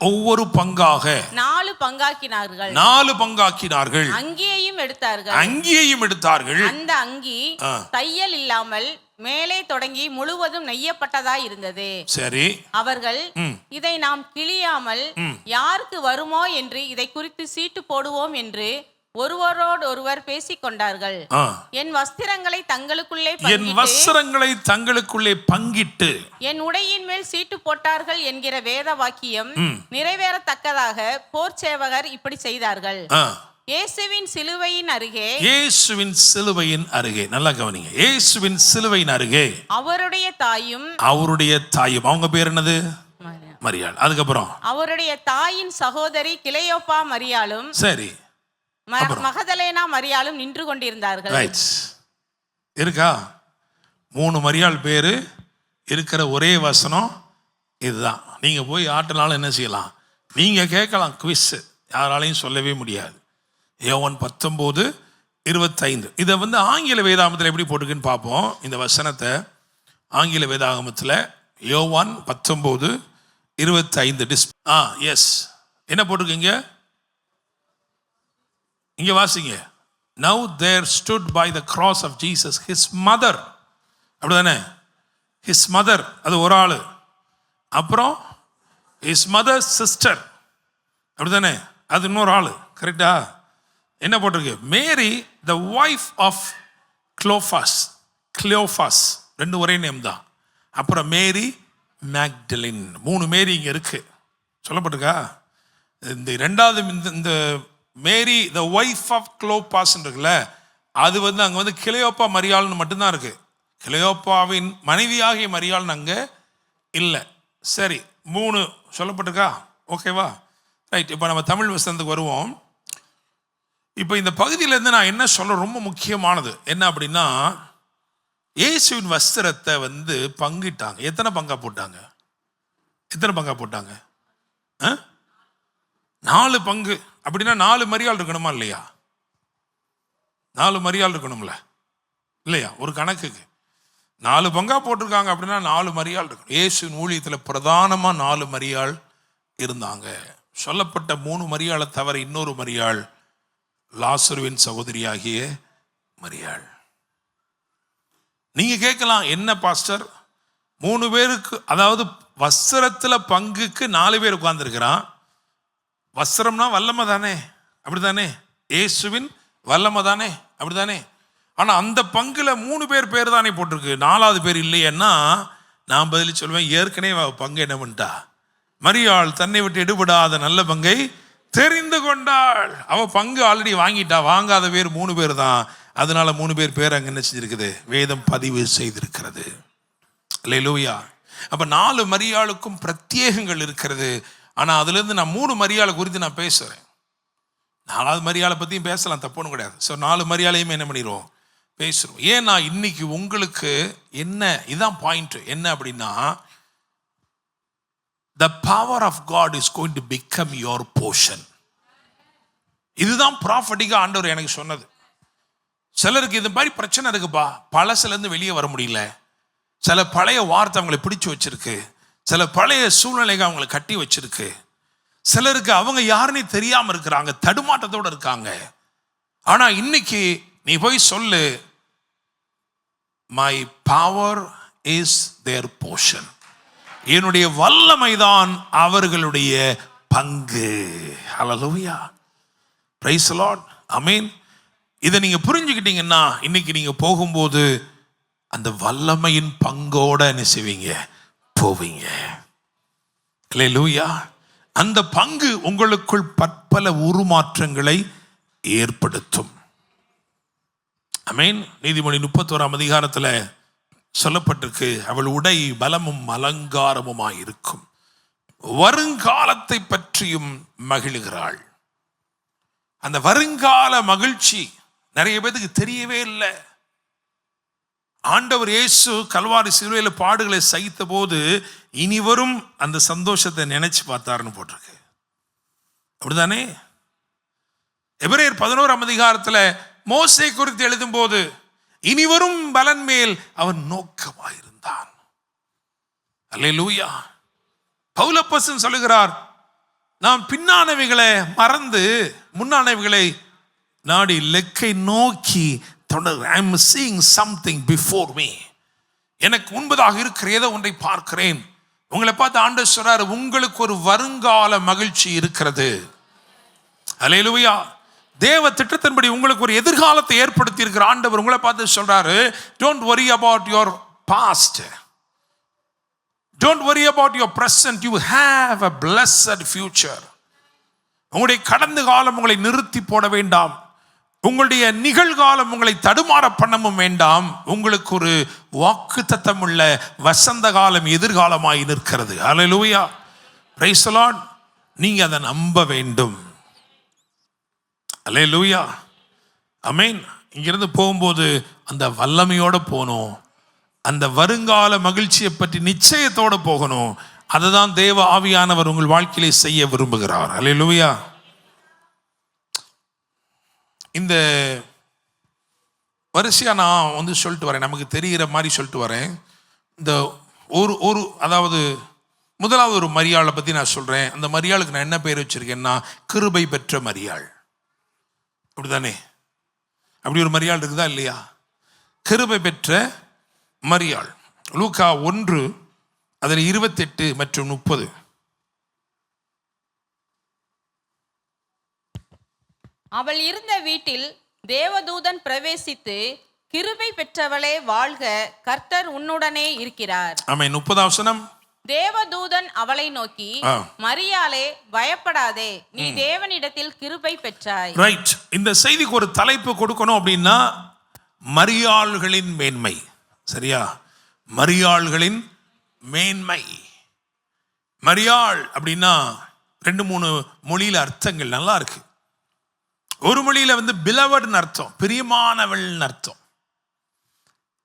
ஒவ்வொரு பங்காக 4 பங்காக்கினார்கள். அங்கியையும் எடுத்தார்கள். அந்த அங்கி தையல் இல்லாமல் மேலே தொடங்கி முழுவதும் நெய்யப்பட்டதாய் இருந்தது. சரி, அவர்கள் இதை நாம் கிழியாமல் யாருக்கு வருமோ என்று இதை குறித்து சீட்டு போடுவோம் என்று ஒருவரோடு ஒருவர் பேசிக் கொண்டார்கள். என் வஸ்திரங்களை தங்களுக்குள்ளே பங்கிட்டு என் உடையின் மேல் சீட்டு போட்டார்கள் என்கிற வேத வாக்கியம் நிறைவேறத்தக்கதாக போர்ச்சேவகர் இப்படி செய்தார்கள். இயேசுவின் சிலுவையின் அருகே நல்லா கவனிங்க. இயேசுவின் சிலுவையின் அருகே அவருடைய தாயும் அவங்க பேர் என்னது? மரியாள். அதுக்கப்புறம் அவருடைய தாயின் சகோதரி கிளையோப்பா மரியாளும், சரி, மகதலேனா மரியாளும் நின்று கொண்டிருந்தார்கள். இருக்கா? 3 மரியாள் பேரு இருக்கிற ஒரே வசனம் இதுதான். நீங்க போய் ஆட்டினாலும் என்ன செய்யலாம்? நீங்க கேட்கலாம். குவிஸ் யாராலையும் சொல்லவே முடியாது. யோவான் 19:25. இதை ஆங்கில வேதாகமத்தில் எப்படி போட்டுக்குன்னு பார்ப்போம். இந்த வசனத்தை ஆங்கில வேதாகமத்தில் யோவான் 19:25 எஸ் என்ன போட்டிருக்கீங்க? இங்க வாசிங்க. Now there stood by the cross of Jesus his mother. அப்படிதானே? his mother அது ஒரு ஆளு. அப்புறம் his mother's sister. அப்படிதானே? அது இன்னொரு ஆளு. கரெக்டா? என்ன போட்டிருக்கு? மேரி the wife of Cleophas. 2 ஒரே நேம் தான். அப்புறம் மேரி மேக்டலின். 3 மேரி இங்க இருக்கு. சொல்லப்பட்டிருக்கா? இந்த 2வது இந்த மேரி the wife of Cleophas இருக்குல்ல, அது அங்க கிளையோப்பா மரியாள்னு மட்டும்தான் இருக்கு. கிளையோப்பாவின் மனைவியாகிய மரியாள்னு அங்க இல்லை. சரி, 3 சொல்லப்பட்டிருக்கா? ஓகேவா? ரைட். இப்போ நம்ம தமிழ் வசனத்துக்கு வருவோம். இப்போ இந்த பகுதியிலேருந்து நான் என்ன சொல்ல ரொம்ப முக்கியமானது என்ன அப்படின்னா, இயேசுவின் வஸ்திரத்தை பங்கிட்டாங்க. எத்தனை பங்கா போட்டாங்க? 4 பங்கு. அப்படின்னா 4 மரியாள் இருக்கணுமா இல்லையா? 4 மரியாள் இருக்கணும்ல இல்லையா? ஒரு கணக்குக்கு 4 பங்கா போட்டிருக்காங்க. அப்படின்னா 4 மரியாள் இருக்கணும். இயேசுவின் ஊழியத்தில் பிரதானமாக 4 மரியாள் இருந்தாங்க. சொல்லப்பட்ட 3 மரியாளை தவிர இன்னொரு மரியாள் லாசருவின் சகோதரியாகிய மரியாள். நீங்க கேட்கலாம், என்ன பாஸ்டர் 3 பேருக்கு, அதாவது வஸ்திரத்துல பங்குக்கு 4 பேர் உட்கார்ந்துருக்கிறான். வஸ்திரம்னா வல்லமை தானே, அப்படித்தானே? இயேசுவின் வல்லமை தானே, அப்படித்தானே? ஆனா அந்த பங்குல 3 பேர் தானே போட்டிருக்கு, 4வது பேர் இல்லையன்னா நான் பதில் சொல்லுவேன், ஏற்கனவே பங்கு என்ன பண்ணிட்டா, மரியாள் தன்னை விட்டு எடுபடாத நல்ல பங்கை தெரிந்து கொண்டாள். அவ பங்கு ஆல்ரெடி வாங்கிட்டா. வாங்காத பேர் 3 பேர் தான். அதனால 3 பேர் அங்க என்ன செஞ்சிருக்குது, வேதம் பதிவு செய்திருக்கிறது. அல்லேலூயா. அப்ப 4 மரியாளுக்கும் பிரத்யேகங்கள் இருக்கிறது. ஆனா அதுல இருந்து நான் 3 மரியாளை குறித்து நான் பேசுறேன். 4வது மரியாளை பத்தியும் பேசலாம், தப்புன்னு கிடையாது. ஸோ 4 மரியாளையும் என்ன பண்ணிடுவோம், பேசுறோம். ஏன்னா இன்னைக்கு உங்களுக்கு என்ன, இதான் பாயிண்ட் என்ன அப்படின்னா, the power of God is going to become your portion. இதுதான் ப்ராஃபட்டிக்கா ஆண்டவர் எனக்கு சொன்னது. சிலருக்கு இது மாதிரி பிரச்சனை இருக்குப்பா, பழசுலேருந்து வெளியே வர முடியல, சில பழைய வார்த்தை அவங்களை பிடிச்சு வச்சிருக்கு, சில பழைய சூழ்நிலைகள் அவங்களை கட்டி வச்சிருக்கு, சிலருக்கு அவங்க யாருன்னே தெரியாம இருக்கிறாங்க, தடுமாட்டத்தோட இருக்காங்க. ஆனா இன்னைக்கு நீ போய் சொல்லு, my power is their portion. என்னுடைய வல்லமைதான் அவர்களுடைய பங்கு. ஹல்லேலூயா, பிரைஸ் தி லார்ட், ஆமென். இதை நீங்க புரிஞ்சுக்கிட்டீங்கன்னா இன்னைக்கு நீங்க போகும்போது அந்த வல்லமையின் பங்கோட என்ன செய்வீங்க, போவீங்க. ஹல்லேலூயா. அந்த பங்கு உங்களுக்குள் பற்பல உருமாற்றங்களை ஏற்படுத்தும். ஆமென். நீதிமொழி 31ஆம் அதிகாரத்துல சொல்லப்பட்டிருக்கு, அவள் உடை பலமும் அலங்காரமுமாய் இருக்கும், வருங்காலத்தை பற்றியும் மகிழுகிறாள். அந்த வருங்கால மகிழ்ச்சி நிறைய பேருக்கு தெரியவே இல்லை. ஆண்டவர் இயேசு கல்வாரி சிலுவையில் பாடுகளை சகித்த போது இனி வரும் அந்த சந்தோஷத்தை நினைச்சு பார்த்தாருன்னு போட்டிருக்கு, அப்படிதானே? எபிரேயர் 11ஆம் அதிகாரத்துல மோசே குறித்து எழுதும் போது இனி வரும் பலன் மேல் அவன் நோக்கமாயிருந்தான். அல்லேலூயா. பவுலப்போஸ்தலன் சொல்லுகிறார், நாம் பின்னானவைகளை மறந்து முன்னானவைகளை நாடி லெக்கை நோக்கி தொடர். I am seeing something before me. எனக்கு முன்பதாக இருக்கிற ஏதோ ஒன்றை பார்க்கிறேன். உங்களை பார்த்து ஆண்டவர் சொல்றாரு, உங்களுக்கு ஒரு வருங்கால மகிழ்ச்சி இருக்கிறது. அல்லேலூயா. தேவ திட்டத்தின்படி உங்களுக்கு ஒரு எதிர்காலத்தை ஏற்படுத்தி இருக்கிற ஆண்டவர் உங்களை பார்த்து சொல்றாரு, don't worry about your past, don't worry about your present, you have a blessed future. உங்களுடைய கடந்த காலம் உங்களை நிறுத்தி போட வேண்டாம், உங்களுடைய நிகழ்காலம் உங்களை தடுமாற பண்ணவும் வேண்டாம். உங்களுக்கு ஒரு வாக்குத்தத்தம் உள்ள வசந்த காலம் எதிர்காலமாய் நிற்கிறது. ஹல்லேலூயா, பிரைஸ் தி லார்ட். நீங்க அதை நம்ப வேண்டும். அல்லேலூயா, ஆமென். இங்கிருந்து போகும்போது அந்த வல்லமையோட போகணும், அந்த வருங்கால மகிழ்ச்சியை பற்றி நிச்சயத்தோட போகணும். அதுதான் தேவ ஆவியானவர் உங்கள் வாழ்க்கையிலே செய்ய விரும்புகிறார். அல்லேலூயா. இந்த வரிசையா நான் சொல்லிட்டு வரேன், நமக்கு தெரிகிற மாதிரி சொல்லிட்டு வரேன். இந்த ஒரு அதாவது முதலாவது ஒரு மரியாளை பற்றி நான் சொல்கிறேன். அந்த மரியாளுக்கு நான் என்ன பேர் வச்சுருக்கேன்னா, கிருபை பெற்ற மரியாள். அப்படிதானே? அப்படி ஒரு மரியாள் இருக்குதா இல்லையா? கிருபை பெற்ற மரியாள். லூக்கா 1 அதில் 28 மற்றும் 30. அவள் இருந்த வீட்டில் தேவதூதன் பிரவேசித்து, கிருபை பெற்றவளே வாழ்க, கர்த்தர் உன்னுடனே இருக்கிறார். ஆமென். 30ஆம் வசனம். தேவதூதன் அவளை நோக்கி, மரியாளே பயப்படாதே, நீ தேவனிடத்தில் கிருபை பெற்றாய். ரைட். இந்த செய்திக்கு ஒரு தலைப்பு கொடுக்கணும் அப்படின்னா, மரியாள்களின் மேன்மை. சரியா? மரியாள்களின் மேன்மை. மரியாள் அப்படின்னா 2-3 மொழியில அர்த்தங்கள் நல்லா இருக்கு. ஒரு மொழியில பிலவட்னு அர்த்தம், பிரியமானவள்னு அர்த்தம்.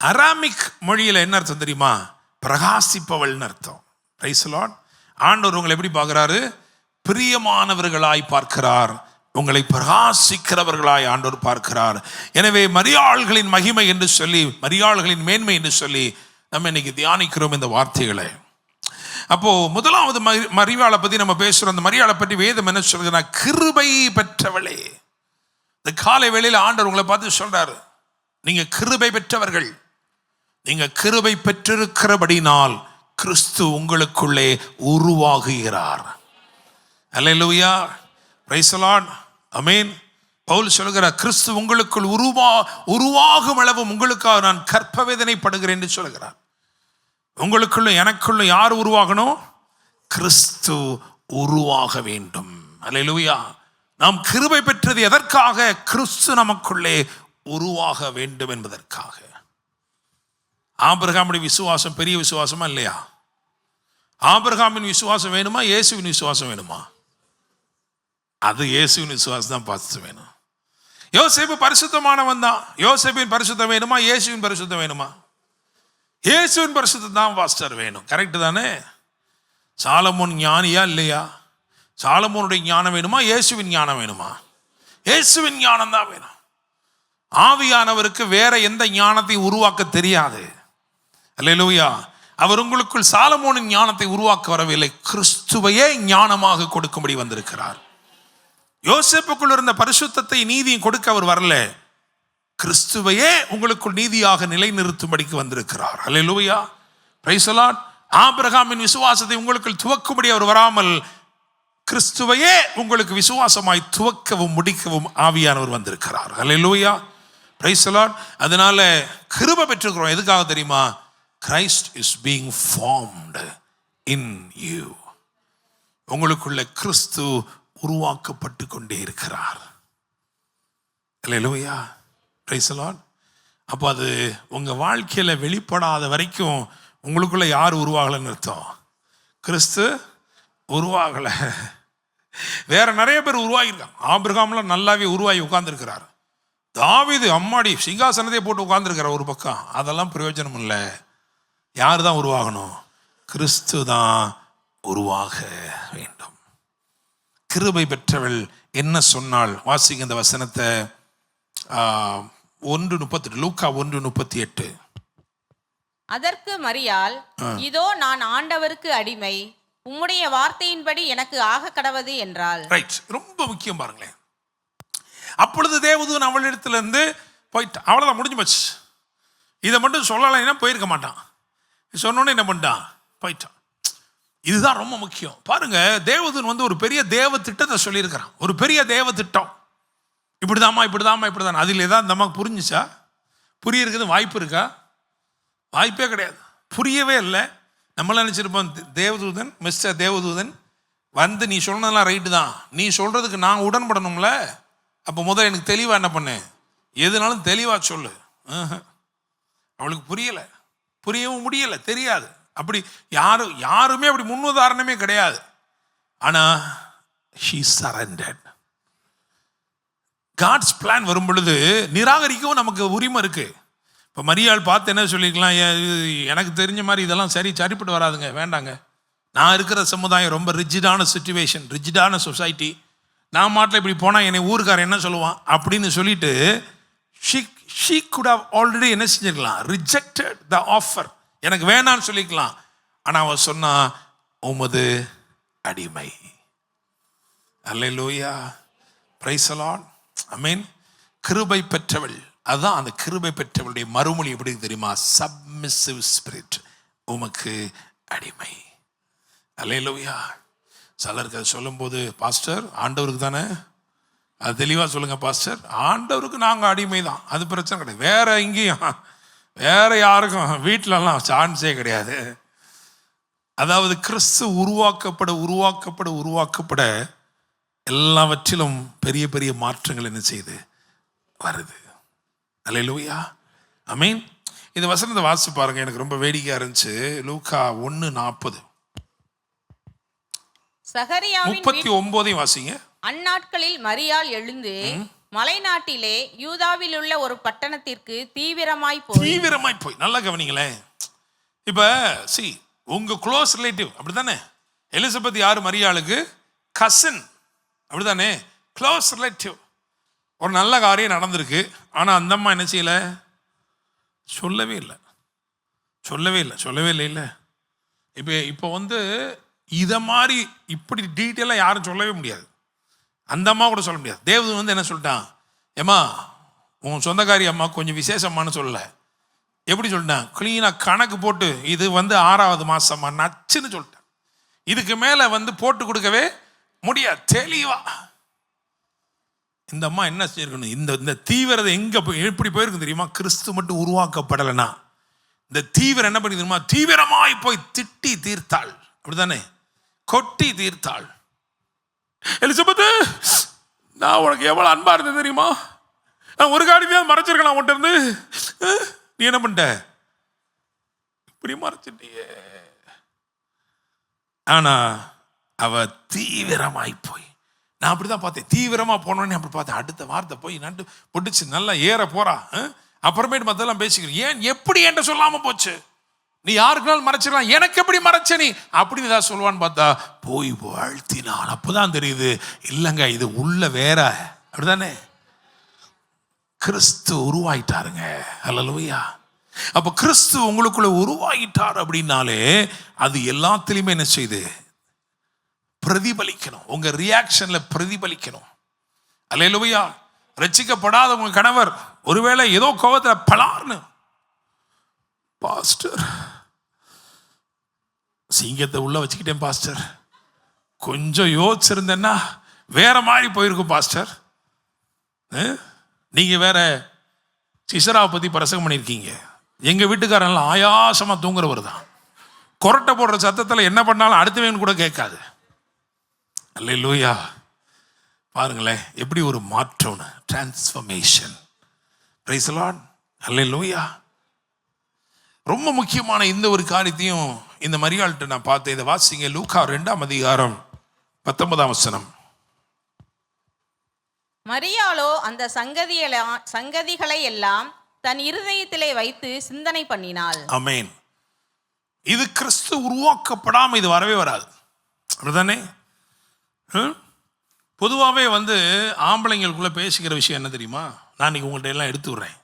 அராமிக் மொழியில என்ன அர்த்தம் தெரியுமா? பிரகாசிப்பவள்னு அர்த்தம். Price the Lord. ஆண்டவர் உங்களை எப்படி பார்க்கிறாரு? பிரியமானவர்களாய் பார்க்கிறார், உங்களை பிரகாசிக்கிறவர்களாய் ஆண்டவர் பார்க்கிறார். எனவே மரியாள்களின் மகிமை என்று சொல்லி, மரியாள்களின் மேன்மை என்று சொல்லி நம்ம இன்னைக்கு தியானிக்கிறோம் இந்த வார்த்தைகளை. அப்போ முதலாவது மரியாளை பத்தி நம்ம பேசுறோம். அந்த மரியாளை பற்றி வேதம் என்ன சொல்றதுன்னா, கிருபை பெற்றவளே. இந்த காலை வேளையில் ஆண்டவர் உங்களை பார்த்து சொல்றாரு, நீங்க கிருபை பெற்றவர்கள், நீங்க கிருபை பெற்றிருக்கிறபடினால் கிறிஸ்து உங்களுக்குள்ளே உருவாகுகிறார். அல்லேலூயா, பிரைஸ் தி லார்ட், ஆமென். பவுல் சொல்கிறார், கிறிஸ்து உங்களுக்குள் உருவாகும் அளவு உங்களுக்காக நான் கற்பவேதனைப்படுகிறேன் என்று சொல்கிறார். உங்களுக்குள்ள எனக்குள்ள யார் உருவாகணும்? கிறிஸ்து உருவாக வேண்டும். அல்லேலூயா. நாம் கிருபை பெற்றது எதற்காக? கிறிஸ்து நமக்குள்ளே உருவாக வேண்டும் என்பதற்காக. ஆபிரகாமுடைய விசுவாசம் பெரிய விசுவாசமா இல்லையா? ஆபிரகாமின் விசுவாசம் வேணுமா, இயேசுவின் விசுவாசம் வேணுமா? அது இயேசுவின் விசுவாசம் தான் பார்த்து வேணும். யோசேப்பு பரிசுத்தமானவன் தான். யோசேப்பின் பரிசுத்தம் வேணுமா, இயேசுவின் பரிசுத்தம் வேணுமா? இயேசுவின் பரிசுத்தம் தான் பாஸ்டர் வேணும். கரெக்டு தானே? சாலமோன் ஞானியா இல்லையா? சாலமோனுடைய ஞானம் வேணுமா, இயேசுவின் ஞானம் வேணுமா? இயேசுவின் ஞானம் தான் வேணும். ஆவியானவருக்கு வேற எந்த ஞானத்தை உருவாக்க தெரியாது. அல்லேலூயா. அவர் உங்களுக்குள் சாலமோனின் ஞானத்தை உருவாக்க வரவில்லை, கிறிஸ்துவையே ஞானமாக கொடுக்கும்படி வந்திருக்கிறார். யோசேப்புக்குள் இருந்த பரிசுத்தத்தை நீதியும் கொடுக்க அவர் வரல, கிறிஸ்துவையே உங்களுக்குள் நீதியாக நிலைநிறுத்தும்படிக்கு வந்திருக்கிறார். அல்லேலூயா, பிரைஸ் தி லார்ட். ஆபிரகாமின் விசுவாசத்தை உங்களுக்குள் துவக்கும்படி அவர் வராமல், கிறிஸ்துவையே உங்களுக்கு விசுவாசமாய் துவக்கவும் முடிக்கவும் ஆவியானவர் வந்திருக்கிறார். அல்லேலூயா, பிரைஸ் தி லார்ட். அதனால கிருபை பெற்றுக்கிறோம். எதுக்காக தெரியுமா? Christ is being formed in you. உங்களுக்குள்ள கிறிஸ்து உருவாக்கப்பட்டு கொண்டே இருக்கிறார். அல்லேலூயா, பிரைஸ் தி லார்ட். அப்போ அது உங்க வாழ்க்கையில வெளிப்படாத வரைக்கும் உங்களுக்குள்ள யார் உருவாகலன்னு அர்த்தம்? கிறிஸ்து உருவாகல. வேற நிறைய பேர் உருவாகியிருக்காங்க. ஆபிரகாம்லாம் நல்லாவே உருவாகி உட்கார்ந்துருக்கிறார். தாவீது அம்மாடி சிங்காசனத்தை போட்டு உட்கார்ந்துருக்கிறார் ஒரு பக்கம். அதெல்லாம் பிரயோஜனம் இல்லை. யார் தான் உருவாகணும்? கிறிஸ்து தான் உருவாக வேண்டும். கிருபை பெற்றவள் என்ன சொன்னாள்? வாசிங்க இந்த வசனத்தை. 1:38, லூக்கா 1:38. அதற்கு மரியாள், இதோ நான் ஆண்டவருக்கு அடிமை, உம்முடைய வார்த்தையின்படி எனக்கு ஆக கடவது என்றாள். ரைட், ரொம்ப முக்கியம் பாருங்களேன். அப்பொழுது தேவதூதன் அவளிடத்திலிருந்து போயிட்டு, அவ்வளோதான், முடிஞ்சு போச்சு. இதை மட்டும் சொல்லலைன்னா போயிருக்க மாட்டான். சொன்னோன்னே என்ன பண்ணிட்டான்? போயிட்டான். இதுதான் ரொம்ப முக்கியம். பாருங்க, தேவதூதன் ஒரு பெரிய தேவ திட்டத்தை சொல்லியிருக்கிறான். ஒரு பெரிய தேவ திட்டம். இப்படிதாம்மா இப்படிதாம்மா இப்படிதான். அதில் ஏதாவது நமக்கு புரிஞ்சுச்சா? புரியறதுக்கு வாய்ப்பு இருக்கா? வாய்ப்பே கிடையாது. புரியவே இல்லை. நம்மளாம் நினச்சிருப்போம், தேவதூதன் மிஸ்டர் தேவதூதன் நீ சொன்னதெல்லாம் ரைட்டு தான், நீ சொல்கிறதுக்கு நான் உடன்படணும்ல, அப்போ முதல்ல எனக்கு தெளிவாக என்ன பண்ணு, எதுனாலும் தெளிவாக சொல்லு. அவளுக்கு புரியலை, புரியவும் முடியலை, தெரியாது. அப்படி யாருமே அப்படி முன்னுதாரணமே கிடையாது. ஆனால் she surrendered. God's plan வரும் பொழுது நிராகரிக்கவும் நமக்கு உரிமை இருக்குது. இப்போ மரியாள் பார்த்து என்ன சொல்லிக்கலாம், எனக்கு தெரிஞ்ச மாதிரி இதெல்லாம் சரிப்பட்டு வராதுங்க, வேண்டாங்க. நான் இருக்கிற சமுதாயம் ரொம்ப ரிஜிடான சிச்சுவேஷன், ரிஜிடான சொசைட்டி. நான் மாட்டில் இப்படி போனால் என்னை ஊருக்காரன் என்ன சொல்லுவான் அப்படின்னு சொல்லிட்டு she could have already என்ன செஞ்சிருக்கலாம், rejected the offer. எனக்கு வேணான்னு சொல்லிக்கலாம். ஆனால் அவன் சொன்னா, உமது அடிமை. அல்லேலூயா, பிரைஸ் தி லார்ட், ஆமென். கிருபை பெற்றவள், அதுதான் அந்த கிருபை பெற்றவளுடைய மறுமொழி எப்படி தெரியுமா? சப்மிசிவ் ஸ்பிரிட், உமக்கு அடிமை. அல்லேலூயா. சிலருக்கு அது சொல்லும்போது, பாஸ்டர் ஆண்டவருக்கு தானே, அது தெளிவாக சொல்லுங்கள் பாஸ்டர், ஆண்டவருக்கு நாங்கள் அடிமை தான், அது பிரச்சனை கிடையாது. வேற எங்கேயும் வேற யாருக்கும் வீட்டிலலாம் சான்ஸே கிடையாது. அதாவது கிறிஸ்து உருவாக்கப்பட எல்லாவற்றிலும் பெரிய பெரிய மாற்றங்கள் என்ன செய்யுது, வருது. அல்லேலூயா, ஆமென். இந்த வசனத்தை வாசிச்சு பாருங்க, எனக்கு ரொம்ப வேடிக்கையா இருந்துச்சு. லூக்கா 1:40. சகரியாவின் 39 வாசிங்க. அந்நாட்களில் மரியாள் எழுந்து மலைநாட்டிலே யூதாவில் உள்ள ஒரு பட்டணத்திற்கு தீவிரமாய் போய், நல்லா கவனிங்களேன். இப்ப உங்க க்ளோஸ் ரிலேட்டிவ் அப்படித்தானே? எலிசபெத் யாரு? மரியாளுக்கு கசின், அப்படித்தானே? Close relative. ஒரு நல்ல காரியம் நடந்திருக்கு, ஆனா அந்த அம்மா என்ன செய்யல? சொல்லவே இல்லை. இல்லை. இப்போ இதை மாதிரி இப்படி டீட்டெயிலாக யாரும் சொல்லவே முடியாது. அந்த அம்மா கூட சொல்ல முடியாது. தேவதூதன் என்ன சொல்லிட்டான், ஏம்மா உன் சொந்தக்காரி அம்மா கொஞ்சம் விசேஷமானு சொல்லலை, எப்படி சொல்லிட்டேன், கிளீனாக கணக்கு போட்டு இது வந்து 6வது மாசமா நச்சுன்னு சொல்லிட்டேன். இதுக்கு மேலே வந்து போட்டு கொடுக்கவே முடியாது. தெளிவா இந்த அம்மா என்ன செஞ்சிருக்கணும், இந்த தீவிரதை எங்கே போய் எப்படி போயிருக்கு தெரியுமா? கிறிஸ்து மட்டும் உருவாக்கப்படலைன்னா இந்த தீவிரம் என்ன பண்ணி தெரியுமா? தீவிரமாய் போய் திட்டி தீர்த்தாள். அப்படிதானே? கொட்டி தீர்த்தாள். எலிசபெத்து, நான் உனக்கு எவ்வளோ அன்பா இருந்தது தெரியுமா? நான் ஒரு காரியத்தையும் மறைச்சிருக்கலாம் உன்கிட்ட இருந்து. நீ என்ன பண்ணிட்ட? இப்படி மறைச்சிட்டியே. ஆனா அவ தீவிரமாய் போய், நான் அப்படிதான் பார்த்தேன், தீவிரமா போனோன்னு அப்படி பார்த்தேன். அடுத்த வார்த்தை போய் நண்டு பொடிச்சு நல்லா ஏற போறா. அப்புறமேட்டு மத்தெல்லாம் பேசிக்கிறேன். ஏன் எப்படி என்கிட்ட சொல்லாம போச்சு? நீ யாருக்குனாலும் மறைச்சிடலாம், எனக்கு எப்படி மறைச்ச நீ அப்படின்னு ஏதாவது சொல்லுவான்னு பார்த்தா போய் வாழ்த்தினான். அப்போதான் தெரியுது, இல்லைங்க இது உள்ள வேற. அப்படிதானே? கிறிஸ்து உருவாயிட்டாருங்க. அல்லேலூயா. அப்ப கிறிஸ்து உங்களுக்குள்ள உருவாயிட்டார் அப்படின்னாலே அது எல்லாத்திலையுமே என்ன செய்யுது? பிரதிபலிக்கணும். உங்க ரியாக்ஷன்ல பிரதிபலிக்கணும். அல்லேலூயா. ரட்சிக்கப்படாத உங்க கணவர் ஒருவேளை ஏதோ கோபத்துல பலார்னு, பாஸ்டர் சிங்கத்தை உள்ள வச்சுக்கிட்டேன் பாஸ்டர், கொஞ்சம் யோசிச்சிருந்தேன்னா வேற மாதிரி போயிருக்கும் பாஸ்டர். நீங்க வேற சிசராவை பத்தி பிரசங்கம் பண்ணியிருக்கீங்க. எங்க வீட்டுக்காரெல்லாம் ஆயாசமா தூங்குறவர் தான். கொரட்டை போடுற சத்தத்தில் என்ன பண்ணாலும் அடுத்தவன் கூட கேட்காது. அல்லேலூயா. பாருங்களேன் எப்படி ஒரு மாற்றம், டிரான்ஸ்ஃபர்மேஷன். Praise the lord. அல்லேலூயா. ரொம்ப முக்கியமான இந்த ஒரு காரியத்தையும் இந்த மரியாள்கிட்ட நான் பார்த்தேன். இதை வாசிங்க, லூக்கா 2ஆம் அதிகாரம் 19ஆம் வசனம். மரியாளோ அந்த சங்கதிகளை எல்லாம் தன் இருதயத்திலே வைத்து சிந்தனை பண்ணினாள். ஆமென். இது கிறிஸ்து உருவாக்கப்படாம இது வரவே வராது. அப்படிதானே? பொதுவாகவே வந்து ஆம்பளைங்களுக்குள்ள பேசிக்கிற விஷயம் என்ன தெரியுமா? நான் இன்னைக்கு உங்கள்கிட்ட எல்லாம் எடுத்து விடுறேன்,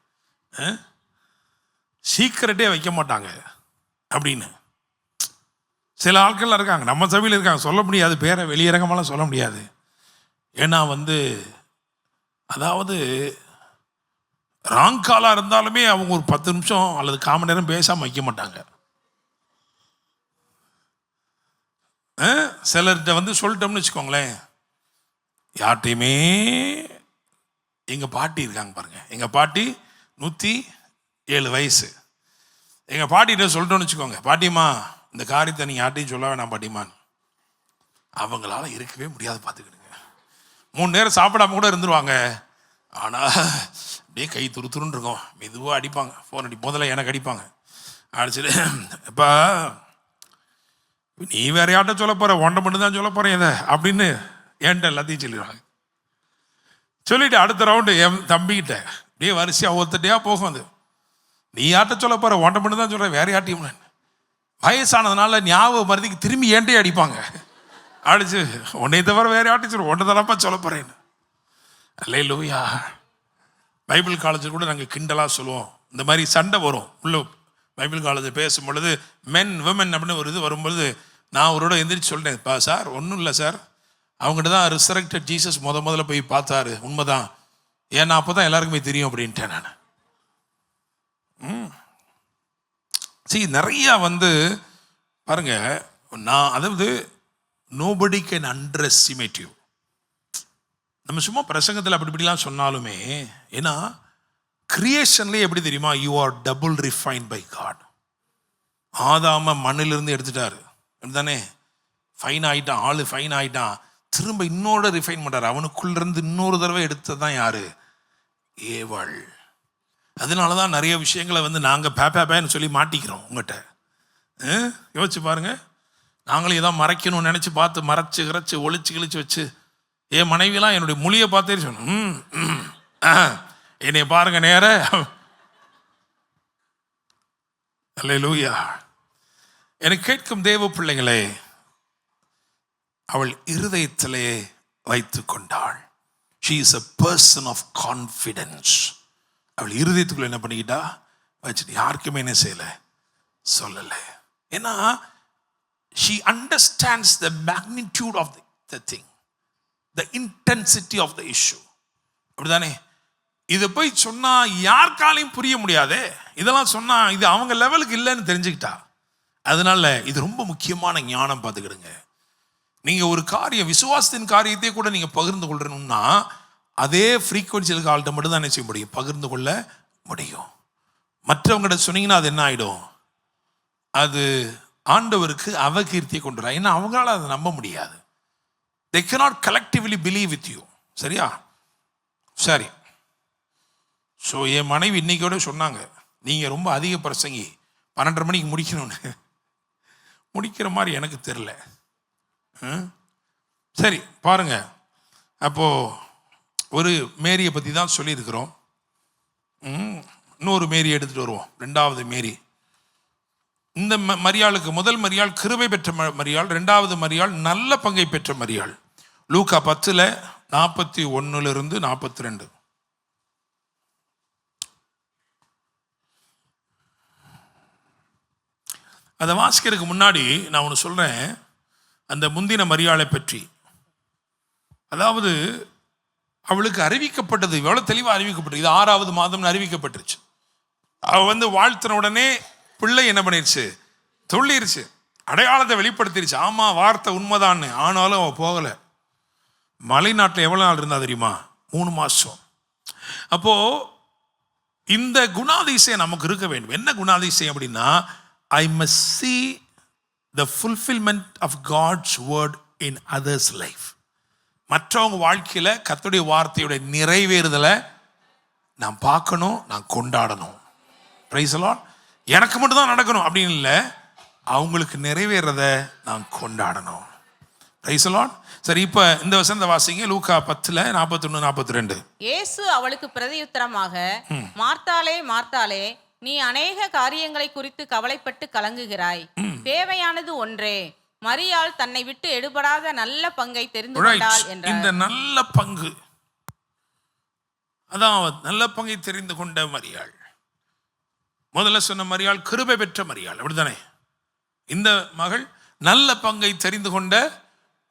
சீக்கிரட்டே வைக்க மாட்டாங்க அப்படின்னு. சில ஆட்கள்லாம் இருக்காங்க, நம்ம சபையில் இருக்காங்க, சொல்ல முடியாது, பேரை வெளியரங்கமெல்லாம் சொல்ல முடியாது. ஏன்னா வந்து அதாவது ராங் காலாக இருந்தாலுமே அவங்க ஒரு 10 நிமிஷம் அல்லது 1/4 மணி நேரம் பேசாமல் வைக்க மாட்டாங்க. சிலர்கிட்ட வந்து சொல்லிட்டோம்னு வச்சுக்கோங்களேன், யார்கிட்டையுமே. எங்கள் பாட்டி இருக்காங்க பாருங்க, எங்கள் பாட்டி 107 வயசு. எங்கள் பாட்டிகிட்ட சொல்லிட்டோன்னு வச்சுக்கோங்க, பாட்டிம்மா இந்த காரியத்தை நீங்கள் யார்ட்டையும் சொல்ல வேணாம் பாட்டிம்மான்னு. அவங்களால இருக்கவே முடியாது. பார்த்துக்கிடுங்க, 3 நேரம் சாப்பிடாம கூட இருந்துருவாங்க. ஆனால் அப்படியே கை துருத்துருன்னு இருக்கும். மெதுவாக அடிப்பாங்க, ஃபோன் முதல்ல எனக்கு அடிப்பாங்க. அடிச்சுட்டு, இப்போ நீ வேற யார்ட்ட சொல்ல போற, ஒன்றை மட்டும் தான் சொல்ல போறேன் இதை அப்படின்னு என்கிட்ட எல்லாத்தையும் சொல்லிடுவாங்க. சொல்லிட்டு அடுத்த ரவுண்டு என் தம்பிக்கிட்ட அப்படியே வரிசையாக ஒருத்தட்டையா போகும். அது நீ யார்ட்ட சொல்ல போற, ஒன்றை மட்டும் தான் சொல்கிறேன், வேற யார்ட்டையும். வயசானதுனால ஞாபக மருதிக்கு திரும்பி ஏன்ட்டே அடிப்பாங்க. அடிச்சு உன்னை தவிர வேற யார்ட்டையும் சொல்ல, ஒன்றை தானப்பா சொல்ல போறேன்னு. அல்லேலூயா. பைபிள் காலேஜில் கூட நாங்கள் கிண்டலாக சொல்லுவோம், இந்த மாதிரி சண்டை வரும் உள்ள பைபிள் காலேஜில் பேசும் பொழுது, மென் விமன் அப்படின்னு ஒரு இது வரும்பொழுது நான் அவரோட எந்திரிச்சு சொல்லிட்டேன், சார் ஒன்றும் இல்லை சார், அவங்ககிட்ட தான் ரிசரக்டட் ஜீசஸ் முதல்ல போய் பார்த்தாரு, உண்மைதான், ஏன்னா அப்போ தான் எல்லாருக்குமே தெரியும் அப்படின்ட்டேன் நான். சரி, நிறையா வந்து பாருங்க, நான் அதாவது nobody can under estimate you. நம்ம சும்மா பிரசங்கத்தில் அப்படி இப்படிலாம் சொன்னாலுமே, ஏன்னா கிரியேஷன்லேயே எப்படி தெரியுமா, you are double refined by God. ஆதாம மண்ணிலிருந்து எடுத்துட்டாரு தானே, ஃபைன் ஆகிட்டான், ஆளு ஃபைன் ஆகிட்டான், திரும்ப இன்னொரு ரிஃபைன் பண்ணுறாரு. அவனுக்குள்ளிருந்து இன்னொரு தடவை எடுத்தது தான் யாரு? ஏவாள். அதனால தான் நிறைய விஷயங்களை வந்து நாங்கள் பேன்னு சொல்லி மாட்டிக்கிறோம் உங்கள்கிட்ட. யோசிச்சு பாருங்க, நாங்களும் ஏதாவது மறைக்கணும்னு நினச்சி பார்த்து மறைச்சு கிறைச்சி ஒளிச்சு கிழிச்சு வச்சு, என் மனைவியெல்லாம் என்னுடைய மொழியை பார்த்தே சொன்னோம், என்னை பாருங்க நேர. அல்லேலூயா. எனக்கு கேட்கும் தேவ பிள்ளைகளே, அவள் இருதயத்திலே வைத்து கொண்டாள். She is a person of confidence. அவள் இருதயத்துக்குள்ள என்ன பண்ணிக்கிட்டா, வச்சுட்டு யாருக்குமே என்ன செய்யலை, சொல்லலை. ஏன்னா she understands the magnitude of the thing, the intensity of the issue. அப்படிதானே? இதை போய் சொன்னா யாருக்காலையும் புரிய முடியாதே. இதெல்லாம் சொன்னா இது அவங்க லெவலுக்கு இல்லைன்னு தெரிஞ்சுக்கிட்டா. அதனால இது ரொம்ப முக்கியமான ஞானம். பார்த்துக்கிடுங்க. நீங்க ஒரு காரியம், விசுவாசத்தின் காரியத்தை கூட நீங்க பகிர்ந்து கொள்ளணும்னா அதே ஃப்ரீக்வன்சியில் ஆள்கிட்ட மட்டும் தான் செய்ய முடியும், பகிர்ந்து கொள்ள முடியும். மற்றவங்ககிட்ட சொன்னீங்கன்னா அது என்ன ஆயிடும், அது ஆண்டவருக்கு அவகீர்த்தியை கொண்டு வரும். ஏன்னா அவங்களால அதை நம்ப முடியாது. they cannot collectively believe with you. சரியா? சரி. ஸோ என் மனைவி இன்னைக்கோட சொன்னாங்க, நீங்கள் ரொம்ப அதிக பிரசங்கி, 12:30 மணிக்கு முடிக்கணும்னு. முடிக்கிற மாதிரி எனக்கு தெரில. சரி பாருங்க, அப்போது ஒரு மேரியை பற்றி தான் சொல்லியிருக்கிறோம். இன்னொரு மேரி எடுத்துகிட்டு வருவோம். 2வது மேரி. இந்த மரியாளுக்கு முதல் மரியாள் கிருபை பெற்ற மரியாள், 2வது மரியாள் நல்ல பங்கை பெற்ற மரியாள். லூக்கா 10:41 42. அதை வாசிக்கிறதுக்கு முன்னாடி நான் ஒன்று சொல்கிறேன். அந்த முந்தின மரியாளை பற்றி, அதாவது அவளுக்கு அறிவிக்கப்பட்டது எவ்வளோ தெளிவாக அறிவிக்கப்பட்டது. இது 6வது மாதம்னு அறிவிக்கப்பட்டுருச்சு. அவள் வாழ்த்தின உடனே பிள்ளை என்ன பண்ணிருச்சு, துள்ளிருச்சு, அடையாளத்தை வெளிப்படுத்திருச்சு. ஆமாம், வார்த்தை உண்மைதான்னு. ஆனாலும் அவள் போகலை. மலைநாட்டில் எவ்வளோ நாள் இருந்தா தெரியுமா? 3 மாதம். அப்போது இந்த குணாதிசயம் நமக்கு இருக்க வேண்டும். என்ன குணாதிசயம் அப்படின்னா, I must see the fulfillment of God's word in others' life. மற்றவங்க வாழ்க்கையில் கர்த்தருடைய வார்த்தையோட நிறைவேறுதலை நான் பார்க்கணும், நான் கொண்டாடணும். Price the Lord. எனக்கு மட்டும்தான் நடக்கணும் அப்படின்னு இல்லை, அவங்களுக்கு நிறைவேறத நான் கொண்டாடணும். Price the Lord. சரி, இப்போ இந்த வசனத்தை வாசிங்க. லூக்கா 10:41-42. இயேசு அவளுக்கு பிரதியுத்தரமாக, மார்த்தாளே மார்த்தாளே, நீ அநேக காரியங்களை குறித்து கவலைப்பட்டு கலங்குகிறாய். தேவையானது ஒன்றே. மரியாள் தன்னை விட்டு எடுபடாத நல்ல பங்கை தெரிந்து கொண்டாள் என்றார். இந்த நல்ல பங்கு, அதாவது நல்ல பங்கை தெரிந்து கொண்ட மரியாள். முதல்ல சொன்ன மரியாள் கிருபை பெற்ற மரியாள், அப்படித்தானே? இந்த மகள் நல்ல பங்கை தெரிந்து கொண்ட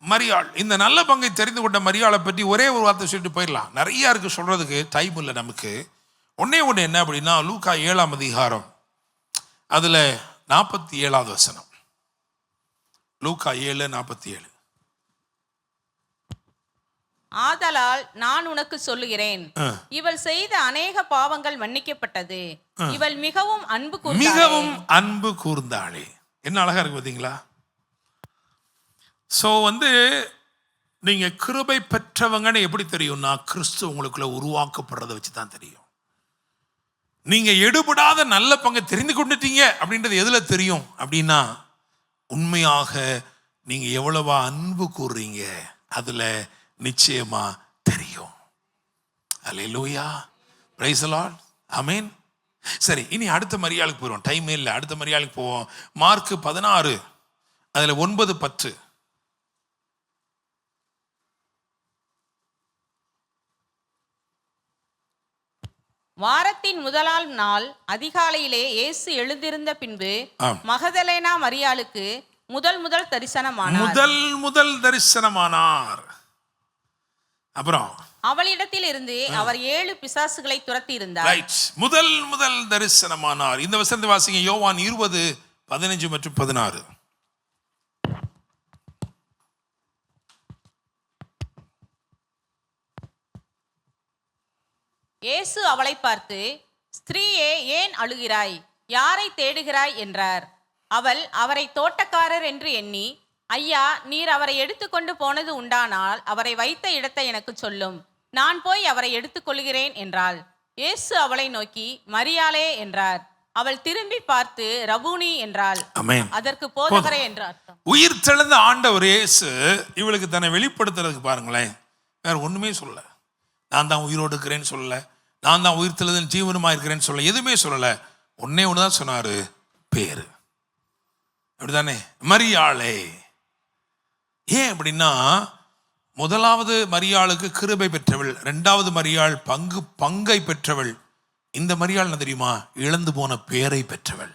மரியாள். இந்த நல்ல பங்கை தெரிந்து கொண்ட மரியாளை பற்றி ஒரே ஒரு வார்த்தை சொல்லிட்டு போயிடலாம். நிறைய இருக்கு சொல்றதுக்கு, டைம் இல்லை நமக்கு. ஒன்னே ஒன்று என்ன அப்படின்னா, லூக்கா 7ஆம் அதிகாரம் அதுல 47வது வசனம். லூக்கா 7:47. ஆதலால் நான் உனக்கு சொல்லுகிறேன், இவள் செய்த அநேக பாவங்கள் மன்னிக்கப்பட்டது, இவள் மிகவும் அன்பு கூர்ந்தாளே. என்ன அழகா இருக்கு பார்த்தீங்களா? ஸோ நீங்க கிருபை பெற்றவங்கன்னு எப்படி தெரியும்னா, கிறிஸ்து உங்களுக்குள்ள உருவாக்கப்படுறதை வச்சு தான் தெரியும். நீங்க எடுபடாத நல்ல பங்கை தெரிந்து கொண்டுட்டீங்க அப்படின்றது எதுல தெரியும் அப்படின்னா, உண்மையாக நீங்க எவ்வளவா அன்பு கூறுறீங்க அதுல நிச்சயமா தெரியும். அல்லேலூயா, பிரைஸ் தி லார்ட், ஆமென். சரி, இனி அடுத்த மரியாளுக்கு போறோம். டைமே இல்லை, அடுத்த மரியாளுக்கு போவோம். மார்க் 16 அதுல 9-10. வாரத்தின் முதலாம் நாள் அதிகாலையிலே இயேசு எழுந்திருந்த பின்பு மகதலேனா மரியாளுக்கு முதல் தரிசனமானார். அப்புறம் அவளிடத்தில் இருந்து அவர் 7 பிசாசுகளை துரத்தி இருந்தார். முதல் தரிசனமானார். இந்த வசனத்தை வாசிங்க. யோவான் 20:15 மற்றும் 16. இயேசு அவளை பார்த்து, ஸ்திரீயே, ஏன் அழுகிறாய்? யாரை தேடுகிறாய் என்றார். அவள் அவரை தோட்டக்காரர் என்று எண்ணி, ஐயா, நீர் அவரை எடுத்துக்கொண்டு போனது உண்டானால் அவரை வைத்த இடத்தை எனக்கு சொல்லும், நான் போய் அவரை எடுத்துக்கொள்கிறேன் என்றாள். இயேசு அவளை நோக்கி, மரியாளே என்றார். அவள் திரும்பி பார்த்து ரபூனி என்றாள். அதற்கு போதகரே என்று அர்த்தம். உயிர் தெழுந்த ஆண்டவர் இயேசு இவளுக்கு தன்னை வெளிப்படுத்துறதுக்கு பாருங்களேன், வேற ஒண்ணுமே சொல்லல. நான் தான் உயிரோடு இருக்கிறேன்னு சொல்லல, நான் தான் உயிர் தெழுதல் ஜீவனுமா இருக்கிறேன்னு சொல்லல, எதுவுமே சொல்லல. ஒன்னே ஒண்ணுதான் சொன்னாரு, பேரு. அப்படிதானே? மரியாளே. ஏன் அப்படின்னா, முதலாவது மரியாளுக்கு கிருபை பெற்றவள், 2வது மரியாள் பங்கை பெற்றவள். இந்த மரியாள் என்ன தெரியுமா? இழந்து போன பேரை பெற்றவள்.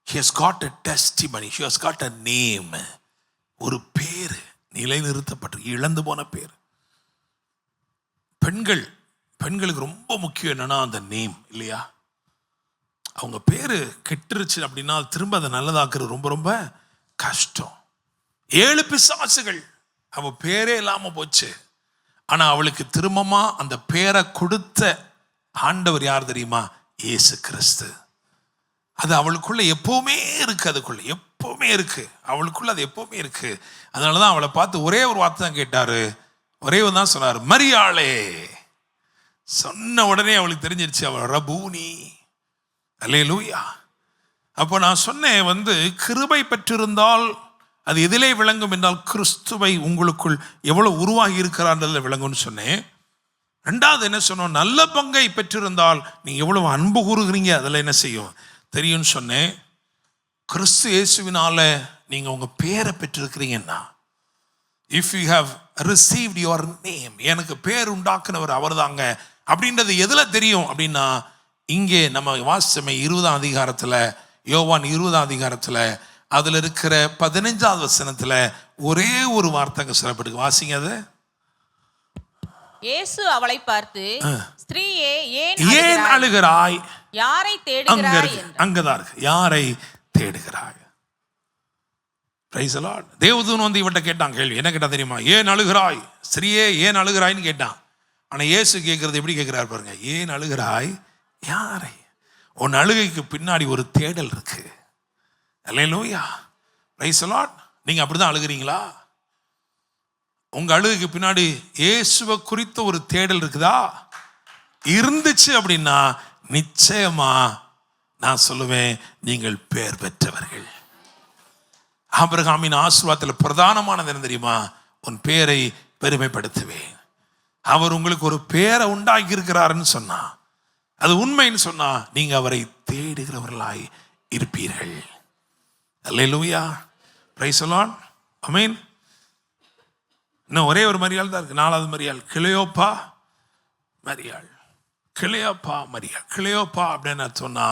She has got a testimony, she has got a name. ஒரு பேரு நிலைநிறுத்தப்பட்டு, இழந்து போன பேர். பெண்கள் பெண்களுக்கு ரொம்ப முக்கியம் என்னன்னா அந்த நேம் இல்லையா? அவங்க பேரு கெட்டுருச்சு அப்படின்னா திரும்ப அதை நல்லதாக்குறது ரொம்ப ரொம்ப கஷ்டம். 7 பிசாசுகள் அவ பேரே இல்லாம போச்சு. ஆனா அவளுக்கு திரும்பமா அந்த பேரை கொடுத்த ஆண்டவர் யார் தெரியுமா? இயேசு கிறிஸ்து. அது அவளுக்குள்ள எப்பவுமே இருக்கு, அதுக்குள்ள எப்பவுமே இருக்கு, அவளுக்குள்ள அது எப்பவுமே இருக்கு. அதனாலதான் அவளை பார்த்து ஒரே ஒரு வார்த்தை தான் கேட்டாரு, ஒரே தான் சொன்னார், மரியாளே. சொன்ன உடனே அவளுக்கு தெரிஞ்சிருச்சு அவள் ரபூனி. அல்லேலூயா. அப்போ நான் சொன்னேன் கிருபை பெற்றிருந்தால் அது எதிலே விளங்கும் என்றால் கிறிஸ்துவை உங்களுக்குள் எவ்வளவு உருவாகி இருக்கிறான்றதுல விளங்கும்னு சொன்னேன். 2வது என்ன சொன்னோம்? நல்ல பங்கை பெற்றிருந்தால் நீங்க எவ்வளவு அன்பு கூறுகிறீங்க அதில் என்ன செய்யும் தெரியும்னு சொன்னேன். கிறிஸ்து இயேசுவினால நீங்க உங்க பேரை பெற்றிருக்கிறீங்கன்னா, if you have received your name, எனக்கு பேர் உண்டாக்குனவர் அவர் தாங்க அப்படின்றது எதுல தெரியும் அப்படின்னா, இங்கே நம்ம வாசிச்சமே 20ஆம் அதிகாரத்துல, யோவான் 20ஆம் அதிகாரத்துல அதுல இருக்கிற 15வது வசனத்துல ஒரே ஒரு வார்த்தைங்க சொல்லப்பட்டு வாசிங்க. அது இயேசு அவளை பார்த்து, ஸ்திரீயே ஏன் அழுகிறாய், யாரை தேடுகிறாய்? அங்கதான் இருக்கு, யாரை தேடுகிறாய். Price the Lord. தேவதூதன் இவன்ட்ட கேட்டான் கேள்வி. என்ன கேட்டா தெரியுமா? ஏன் அழுகிறாய் ஸ்திரீயே, ஏன் அழுகிறாய்ன்னு கேட்டான். ஆனா இயேசு கேட்கறது எப்படி கேட்கிறார் பாருங்க. ஏன் அழுகிறாய், யாரை? உன் அழுகைக்கு பின்னாடி ஒரு தேடல் இருக்கு. அல்லேலூயா. Praise the lord. நீங்க அப்படிதான் அழுகிறீங்களா? உங்க அழுகைக்கு பின்னாடி இயேசுவை குறித்த ஒரு தேடல் இருக்குதா? இருந்துச்சு அப்படின்னா நிச்சயமா நான் சொல்லுவேன், நீங்கள் பேர் பெற்றவர்கள். ஆபிரகாமின் ஆசீர்வாதத்தில் பிரதானமானது என்ன தெரியுமா? உன் பேரை பெருமைப்படுத்துவேன். அவர் உங்களுக்கு ஒரு பேரை உண்டாக்கி இருக்கிறாருன்னு சொன்னா, அது உண்மைன்னு சொன்னா, நீங்க அவரை தேடுகிறவர்களாய் இருப்பீர்கள். அல்லேலூயா. Praise the lord. ஆமென். இன்னும் ஒரே ஒரு மரியாள் தான் இருக்கு, 4வது மரியாள், கிளியோப்பா மரியாள். கிளியோப்பா மரியாள். கிளியோப்பா அப்படின்னு சொன்னா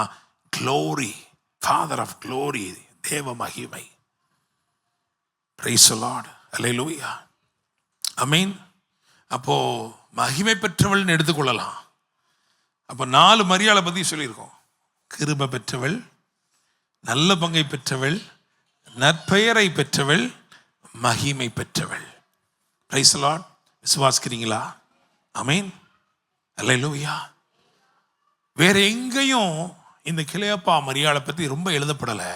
க்ளோரி, ஃபாதர் ஆஃப் க்ளோரி, தேவ மகிமை. Praise the lord. அல்லேலூயா. ஆமென். அப்போ மகிமை பெற்றவள்னு எடுத்துக்கொள்ளலாம். அப்போ 4 மரியாளை பத்தி சொல்லியிருக்கோம். கிருபை பெற்றவள், நல்ல பங்கை பெற்றவள், நற்பெயரை பெற்றவள், மகிமை பெற்றவள். Praise the lord. விசுவாசிக்கிறீங்களா? ஆமென். அல்லேலூயா. வேற எங்கேயும் இந்த கிளையோப்பா மரியாளை பத்தி ரொம்ப எழுதப்படலை.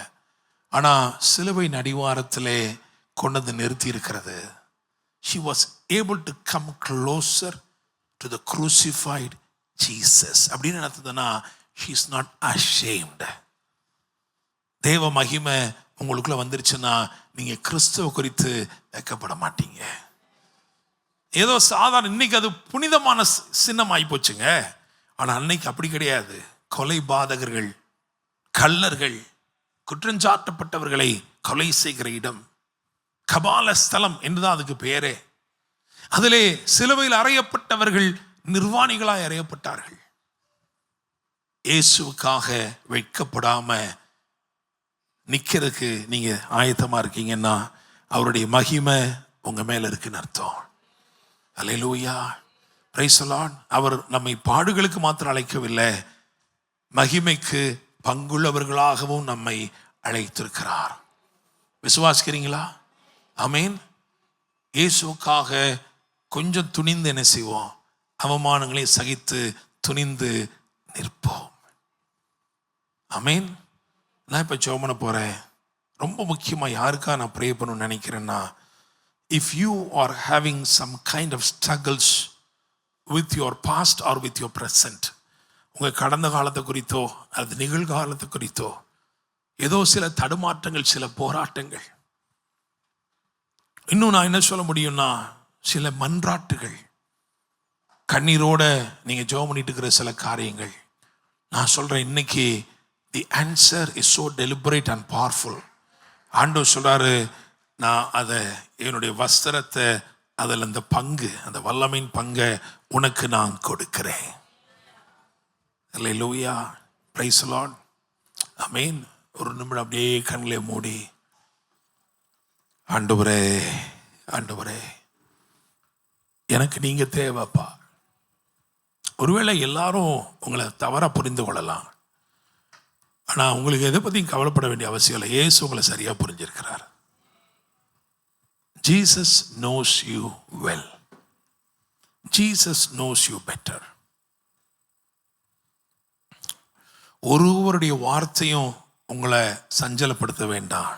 ஆனா சிலுவை அடிவாரத்திலே கொண்டு நிறுத்தி இருக்கிறது. She was able to come closer to the crucified Jesus. அப்படின்னு நடத்துதுன்னா, she is not ashamed. தேவ மகிமை உங்களுக்குள்ள வந்துருச்சுன்னா நீங்க கிறிஸ்துவ குறித்து வெட்கப்பட மாட்டீங்க. ஏதோ சாதாரண, இன்னைக்கு அது புனிதமான சின்னம் ஆகி போச்சுங்க. ஆனா அன்னைக்கு அப்படி கிடையாது. கொலை பாதகர்கள், கள்ளர்கள், குற்றஞ்சாட்டப்பட்டவர்களை கொலை செய்கிற இடம், கபால ஸ்தலம் என்றுதான் அதுக்கு பேரே. அதிலே சிலுவையில் அறையப்பட்டவர்கள் நிர்வாணிகளாய் அறையப்பட்டார்கள். இயேசுவுக்காக வைக்கப்படாம நிக்கிறதுக்கு நீங்க ஆயத்தமா இருக்கீங்கன்னா அவருடைய மகிமை உங்க மேல இருக்குன்னு அர்த்தம். அல்லேலூயா. Praise the Lord. அவர் நம்மை பாடுகளுக்கு மாத்திரம் அழைக்கவில்லை, மகிமைக்கு பங்குள்ளவர்களாகவும் நம்மை அழைத்திருக்கிறார். விசுவாசிக்கிறீங்களா? ஆமென். இயேசுக்காக கொஞ்சம் துணிந்து என்ன செய்வோம்? அவமானங்களை சகித்து துணிந்து நிற்போம். ஆமென். நான் இப்போ ஜெபம் பண்ண போறேன். ரொம்ப முக்கியமாக யாருக்கா நான் ப்ரே பண்ணணும்னு நினைக்கிறேன்னா, if you are having some kind of struggles with your past or with your present, உங்கள் கடந்த காலத்தை குறித்தோ அது நிகழ்காலத்தை குறித்தோ ஏதோ சில தடுமாற்றங்கள், சில போராட்டங்கள், இன்னும் நான் என்ன சொல்ல முடியும்னா சில மன்றாட்டுகள், கண்ணீரோட நீங்க ஜெபம் பண்ணிட்டு இருக்கிற சில காரியங்கள், நான் சொல்றேன் இன்னைக்கு the answer is so deliberate and powerful. ஆண்டவர் சொல்றாரு, நான் அதை என்னுடைய வஸ்திரத்தை அதில் அந்த பங்கு, அந்த வல்லமையின் பங்கை உனக்கு நான் கொடுக்கிறேன். அல்லேலூயா. Praise the lord. ஆமென். ஒரு நிமிடம் அப்படியே கண்களை மூடி, ஆண்டவரே, ஆண்டவரே, எனக்கு நீங்க தேவைப்பா. ஒருவேளை எல்லாரும் உங்களை தவறாக புரிந்து கொள்ளலாம். ஆனால் உங்களுக்கு எதை பற்றியும் கவலைப்பட வேண்டிய அவசியம் இல்லை. இயேசு உங்களை சரியாக புரிஞ்சிருக்கிறார். Jesus knows you well. Jesus knows you better. ஒருவருடைய வார்த்தையும் உங்களை சஞ்சலப்படுத்த வேண்டாம்.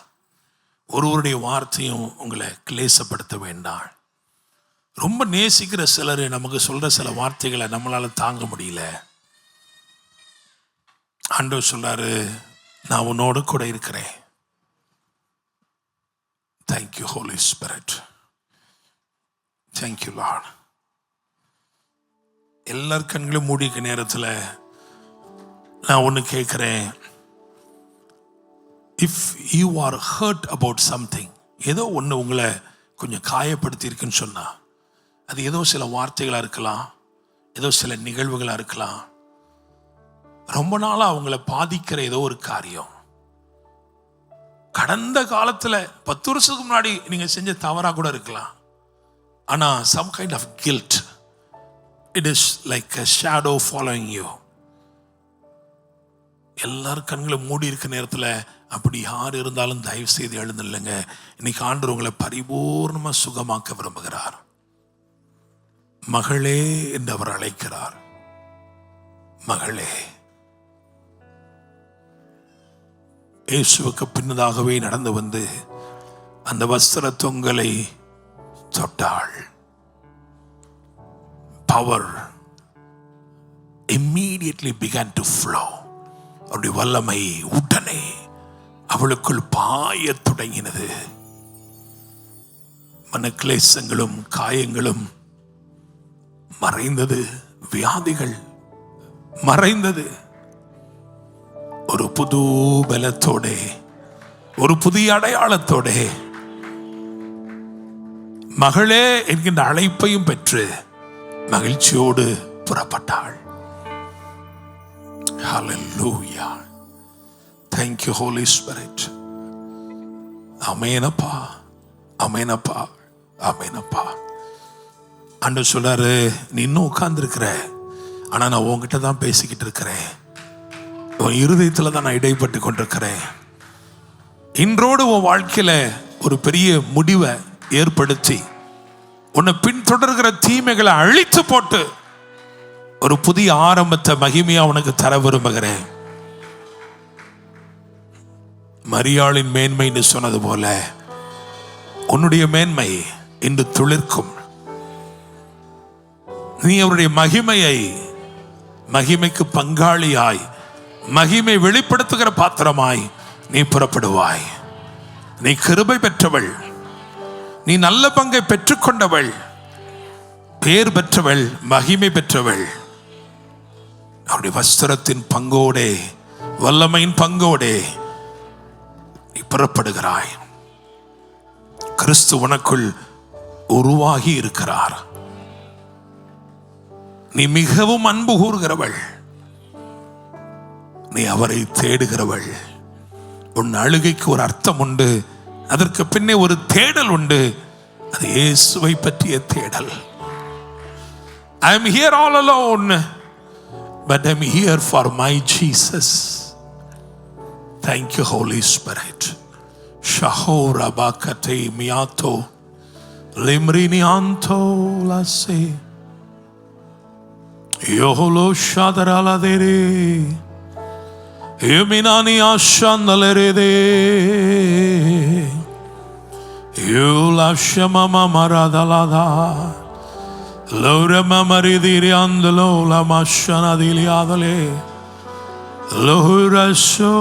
ஒருவருடைய வார்த்தையும் உங்களை கிளேசப்படுத்த வேண்டாம். ரொம்ப நேசிக்கிற சிலர் நமக்கு சொல்ற சில வார்த்தைகளை நம்மளால தாங்க முடியல. ஆண்டவர் சொல்றாரு, நான் உன்னோடு கூட இருக்கிறேன். Thank you holy spirit. Thank you lord. எல்லார் கண்களும் மூடிக்க நேரத்தில் நான் ஒன்று கேட்குறேன். If you are hurt about something, ஏதோ ஒன்று உங்களை கொஞ்சம் காயப்படுத்தி இருக்குன்னு சொன்னா, அது ஏதோ சில வார்த்தைகளாக இருக்கலாம், ஏதோ சில நிகழ்வுகளாக இருக்கலாம், ரொம்ப நாளாக அவங்கள பாதிக்கிற ஏதோ ஒரு காரியம், கடந்த காலத்தில் 10 வருஷத்துக்கு முன்னாடி நீங்கள் செஞ்ச தவறாக கூட இருக்கலாம். ஆனால் some kind of guilt, it is like a shadow following you. எல்லாரும் கண்களும் மூடி இருக்க நேரத்தில் அப்படி யார் இருந்தாலும் தயவு செய்து எழுந்துல்லைங்க. இன்னைக்கு ஆண்டவர் உங்களை பரிபூர்ணமாக சுகமாக்க விரும்புகிறார். மகளே என்று அவர் அழைக்கிறார். மகளே. இயேசுவுக்கு பின்னதாகவே நடந்து வந்து அந்த வஸ்திர தொங்கலை தொட்டாள். Power immediately began to flow. அவருடைய வல்லமை உடனே அவளுக்குள் பாய தொடங்கினது. மனக்லேசங்களும் காயங்களும் மறைந்தது, வியாதிகள் மறைந்தது. ஒரு புது பலத்தோட, ஒரு புதிய அடையாளத்தோட மகளே என்கின்ற அழைப்பையும் பெற்று மகிழ்ச்சியோடு புறப்பட்டாள். Hallelujah. Thank you Holy Spirit. ஆமெனப்பா, ஆமெனப்பா, ஆமெனப்பா. ஆண்டவர் சொல்றாரு, நீ இன்னும் உட்கார்ந்து இருக்கிற, ஆனா நான் உன்கிட்ட தான் பேசிக்கிட்டு இருக்கிறேன். உன் இருதயத்துல தான் நான் இடைப்பட்டு கொண்டிருக்கிறேன். இன்றோடு உன் வாழ்க்கையில ஒரு பெரிய முடிவை ஏற்படுத்தி உன்னை பின்தொடர்கிற தீமைகளை அழித்து போட்டு ஒரு புதிய ஆரம்பத்தை மகிமையா உனக்கு தர விரும்புகிறேன். மரியாளின் மேன்மைன்னு சொன்னது போல உன்னுடைய மேன்மை இன்று துளிர்க்கும். நீ அவருடைய மகிமைக்கு பங்காளியாய், மகிமை வெளிப்படுத்துகிற பாத்திரமாய் நீ புறப்படுவாய். நீ கிருபை பெற்றவள், நீ நல்ல பங்கை பெற்றுக்கொண்டவள், பேர் பெற்றவள், மகிமை பெற்றவள். அவருடைய வஸ்திரத்தின் பங்கோடே, வல்லமையின் பங்கோடே நீ புறப்படுகிறாய். கிறிஸ்து உனக்குள் உருவாகி இருக்கிறார். நீ மிகவும் அன்பு கூறுகிறவள், நீ அவரை தேடுகிறவள். உன் அழுகைக்கு ஒரு அர்த்தம் உண்டு, அதற்கு பின்னே ஒரு தேடல் உண்டு. அது இயேசுவை பற்றிய தேடல். I am here all alone, but I am here for my Jesus. Thank you Holy Spirit. Shahora bakate miato limrini anto lase yoholo shadarala dere yuminani ashandalere de yula shamama maradalada Lora mamaridiri andalo la mashana diliadale Lora so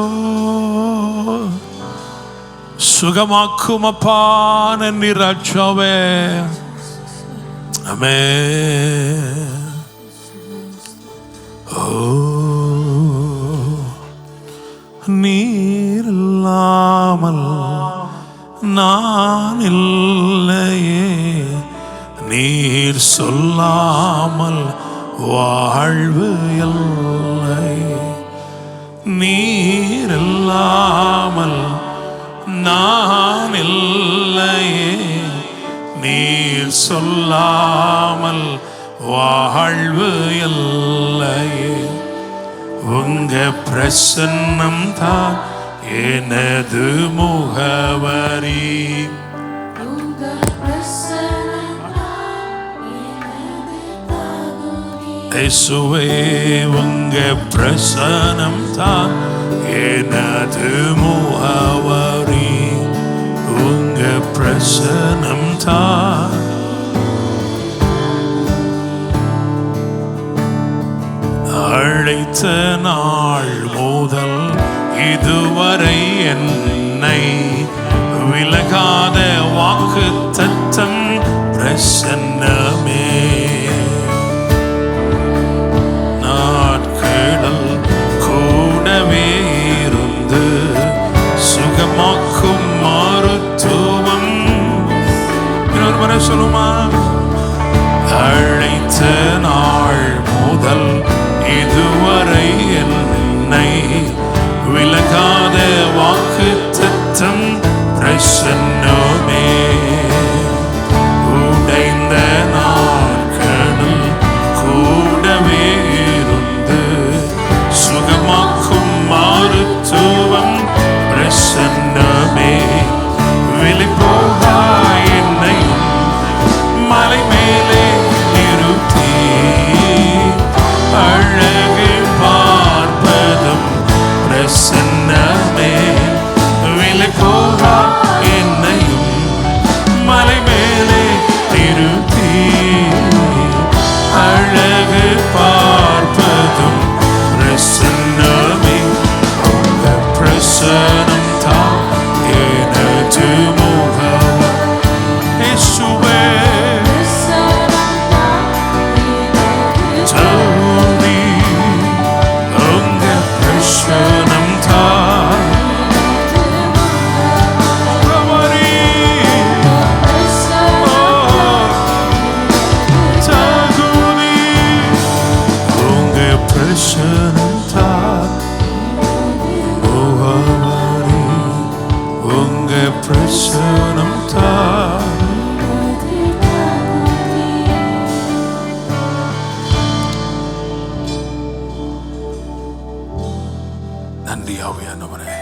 சுகமாக்குமப்பான நிராட்சவே. ஆமென். ஓ நீர் இல்லாமல் நான் இல்லையே, நீர் சொல்லாமல் வாழ்வு இல்லை. நீர் இல்லாமல் நான் இல்லையே, நீர் சொல்லாமல் வாழ்வு இல்லை. உங்க பிரசன்னம் தான் எனது முகவரி. இயேசுவே உங்க பிரசன்னம் தான் எனது முகவரி. உங்க பிரசன்னம் தான். அழைத்த நாள் முதல் இதுவரை என்னை விலகாத வாக்குத்தத்தம் பிரசன்னமே. நாட்கள் கூடவே இருந்து சுகமாக்கும் மருத்துவம். இன்னொரு முறை சொல்லுமா? அழைத்த நாள் முதல் இதுவரை என்னை விலகாத வாக்குத்தத்தம் பிரசன்னமே. உடைந்த நாட்களில் கூடவே இருந்து சுகமாக்கும் மருத்துவம் பிரசன்னமே. வெளிப்போகா என்னை மலை மேலே நிறுத்தி அழகு பார்ப்பதும் பிரசன்னமே. விலகோகா என்னையும் மலை மேலே நிறுத்தி அழகு பார்ப்பதும் பிரசன்னமே. உங்க பிரசன்னம் தான் எனது முகவரி. இயேசுவே பிரசன்னம் தான். நன்றி ஆவியானவரே,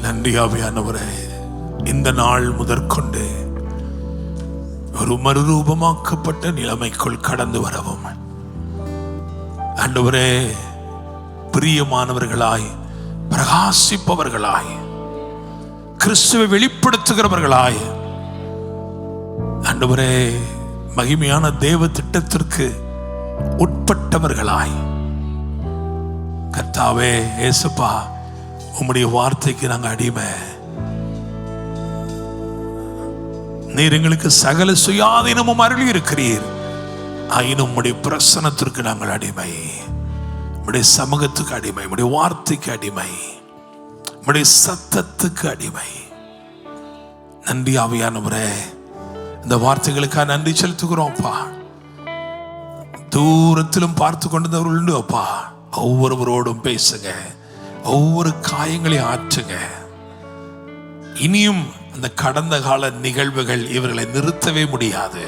நன்றி ஆவியானவரே. இந்த நாள் முதற்கொண்டு ஒரு மறுரூபமாக்கப்பட்ட நிலைமைக்குள் கடந்து வரவும் ஆண்டவரே, பிரியமானவர்களாய் பிரகாசிப்பவர்களாய் கிறிஸ்துவை வெளிப்படுத்துகிறவர்களாய் ஆண்டவரே, மகிமையான தேவ திட்டத்திற்கு உட்பட்டவர்களாய் கர்த்தாவே இயேசுப்பா, உம்முடைய வார்த்தைக்கு நாங்கள் அடிமை. நீர் எங்களுக்கு சகல சுயாதீனமும் அருளி இருக்கிறீர். ஆயினும் உம்முடைய பிரசனத்திற்கு நாங்கள் அடிமை, உம்முடைய சமூகத்துக்கு அடிமை, உம்முடைய வார்த்தைக்கு அடிமை, உம்முடைய சத்தத்துக்கு அடிமை. நன்றி ஆவியானவரே, இந்த வார்த்தைகளுக்காக நன்றி செலுத்துகிறோம்ப்பா. தூரத்திலும் பார்த்து கொண்டிருந்தவர்கள் உண்டு அப்பா. ஒவ்வொருவரோடும் பேசுங்க, ஒவ்வொரு காயங்களையும் ஆற்றுங்க. இனியும் அந்த கடந்த கால நிகழ்வுகள் இவர்களை நிறுத்தவே முடியாது.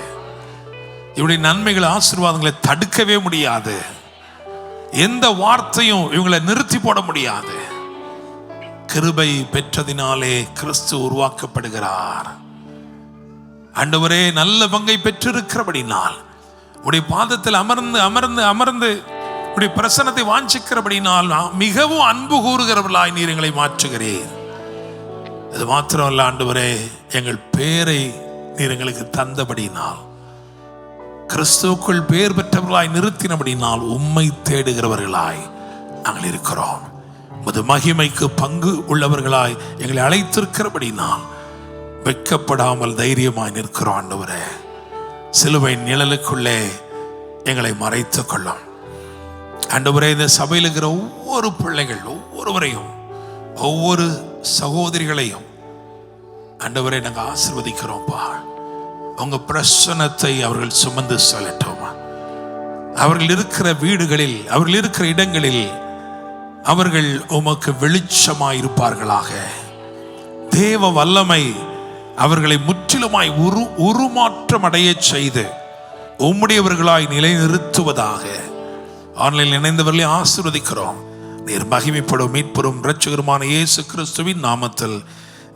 இவருடைய நன்மைகள் ஆசீர்வாதங்களை தடுக்கவே முடியாது. எந்த வார்த்தையும் இவங்களை நிறுத்தி போட முடியாது. கிருபை பெற்றதினாலே கிறிஸ்து உருவாக்கப்படுகிறார். ஆண்டவரே, நல்ல பங்கை பெற்றிருக்கிறபடினால் உடைய பாதத்தில் அமர்ந்து அமர்ந்து அமர்ந்து உடைய பிரசன்னத்தை வாஞ்சிக்கிறபடினால் மிகவும் அன்பு கூறுகிறவர்களாய் நீர் எங்களை மாற்றுகிறீர். அது மாத்திரமல்ல ஆண்டவரே, எங்கள் பேரை நீர் எங்களுக்கு தந்தபடினால், கிறிஸ்துவுக்குள் பேர் பெற்றவர்களாய் நிறுத்தினபடினால் உம்மை தேடுகிறவர்களாய் நாங்கள் இருக்கிறோம். உமது மகிமைக்கு பங்கு உள்ளவர்களாய் எங்களை அழைத்திருக்கிறபடினால் வெட்கப்படாமல் தைரியமாய் நிற்கிறோம். ஆண்டவரே, சிலுவை நிழலுக்குள்ளே எங்களை மறைத்துக் கொள்ளும். ஆண்டவரே, இந்த சபையில் இருக்கிற ஒவ்வொரு பிள்ளைகள் ஒவ்வொருவரையும், ஒவ்வொரு சகோதரிகளையும் ஆண்டவரே நாங்கள் ஆசீர்வதிக்கிறோம்ப்பா. உங்க பிரசன்னத்தை அவர்கள் சுமந்து செல்லட்டும். அவர்கள் இருக்கிற வீடுகளில், அவர்கள் இருக்கிற இடங்களில் அவர்கள் உமக்கு வெளிச்சமாயிருப்பார்களாக. தேவ வல்லமை அவர்களை முற்றிலுமாய் உருமாற்றம் அடைய செய்து உம்முடையவர்களாய் நிலைநிறுத்துவதாக. ஆன்லைனில் இணைந்தவர்களையும் ஆசீர்வதிக்கிறோம். நீர் மகிமைப்படும் மீட்பெறும் இரட்சகருமான இயேசு கிறிஸ்துவின் நாமத்தில்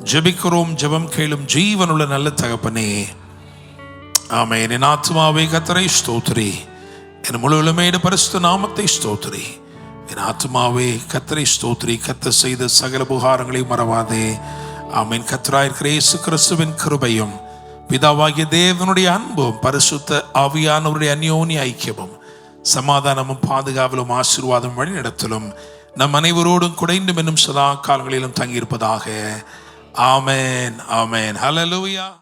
ஜெபிக்கிறோம். ஜெபம் கேளும் ஜீவனுள்ள நல்ல தகப்பனே, ஆமென். என் ஆத்துமாவே கர்த்தரை ஸ்தோத்திரி, என் முழுவலுமே பரிசுத்த நாமத்தை ஸ்தோத்திரி. என் ஆத்துமாவே கர்த்தரை ஸ்தோத்திரி, கர்த்தர் செய்த சகல உபகாரங்களையும் மறவாதே. ஆமென். கர்த்தராயிருக்கிற இயேசு கிறிஸ்துவின் கிருபையும் பிதாவாகிய தேவனுடைய அன்பும் பரிசுத்த ஆவியானவருடைய அந்யோன்ய ஐக்கியமும் சமாதானமும் பாதுகாவலும் ஆசீர்வாதம் வழிநடத்தலும் நம் அனைவரோடும் குடைந்தும் என்னும் சதா காலங்களிலும் தங்கியிருப்பதாக. ஆமென், ஆமென். ஹல்லேலூயா.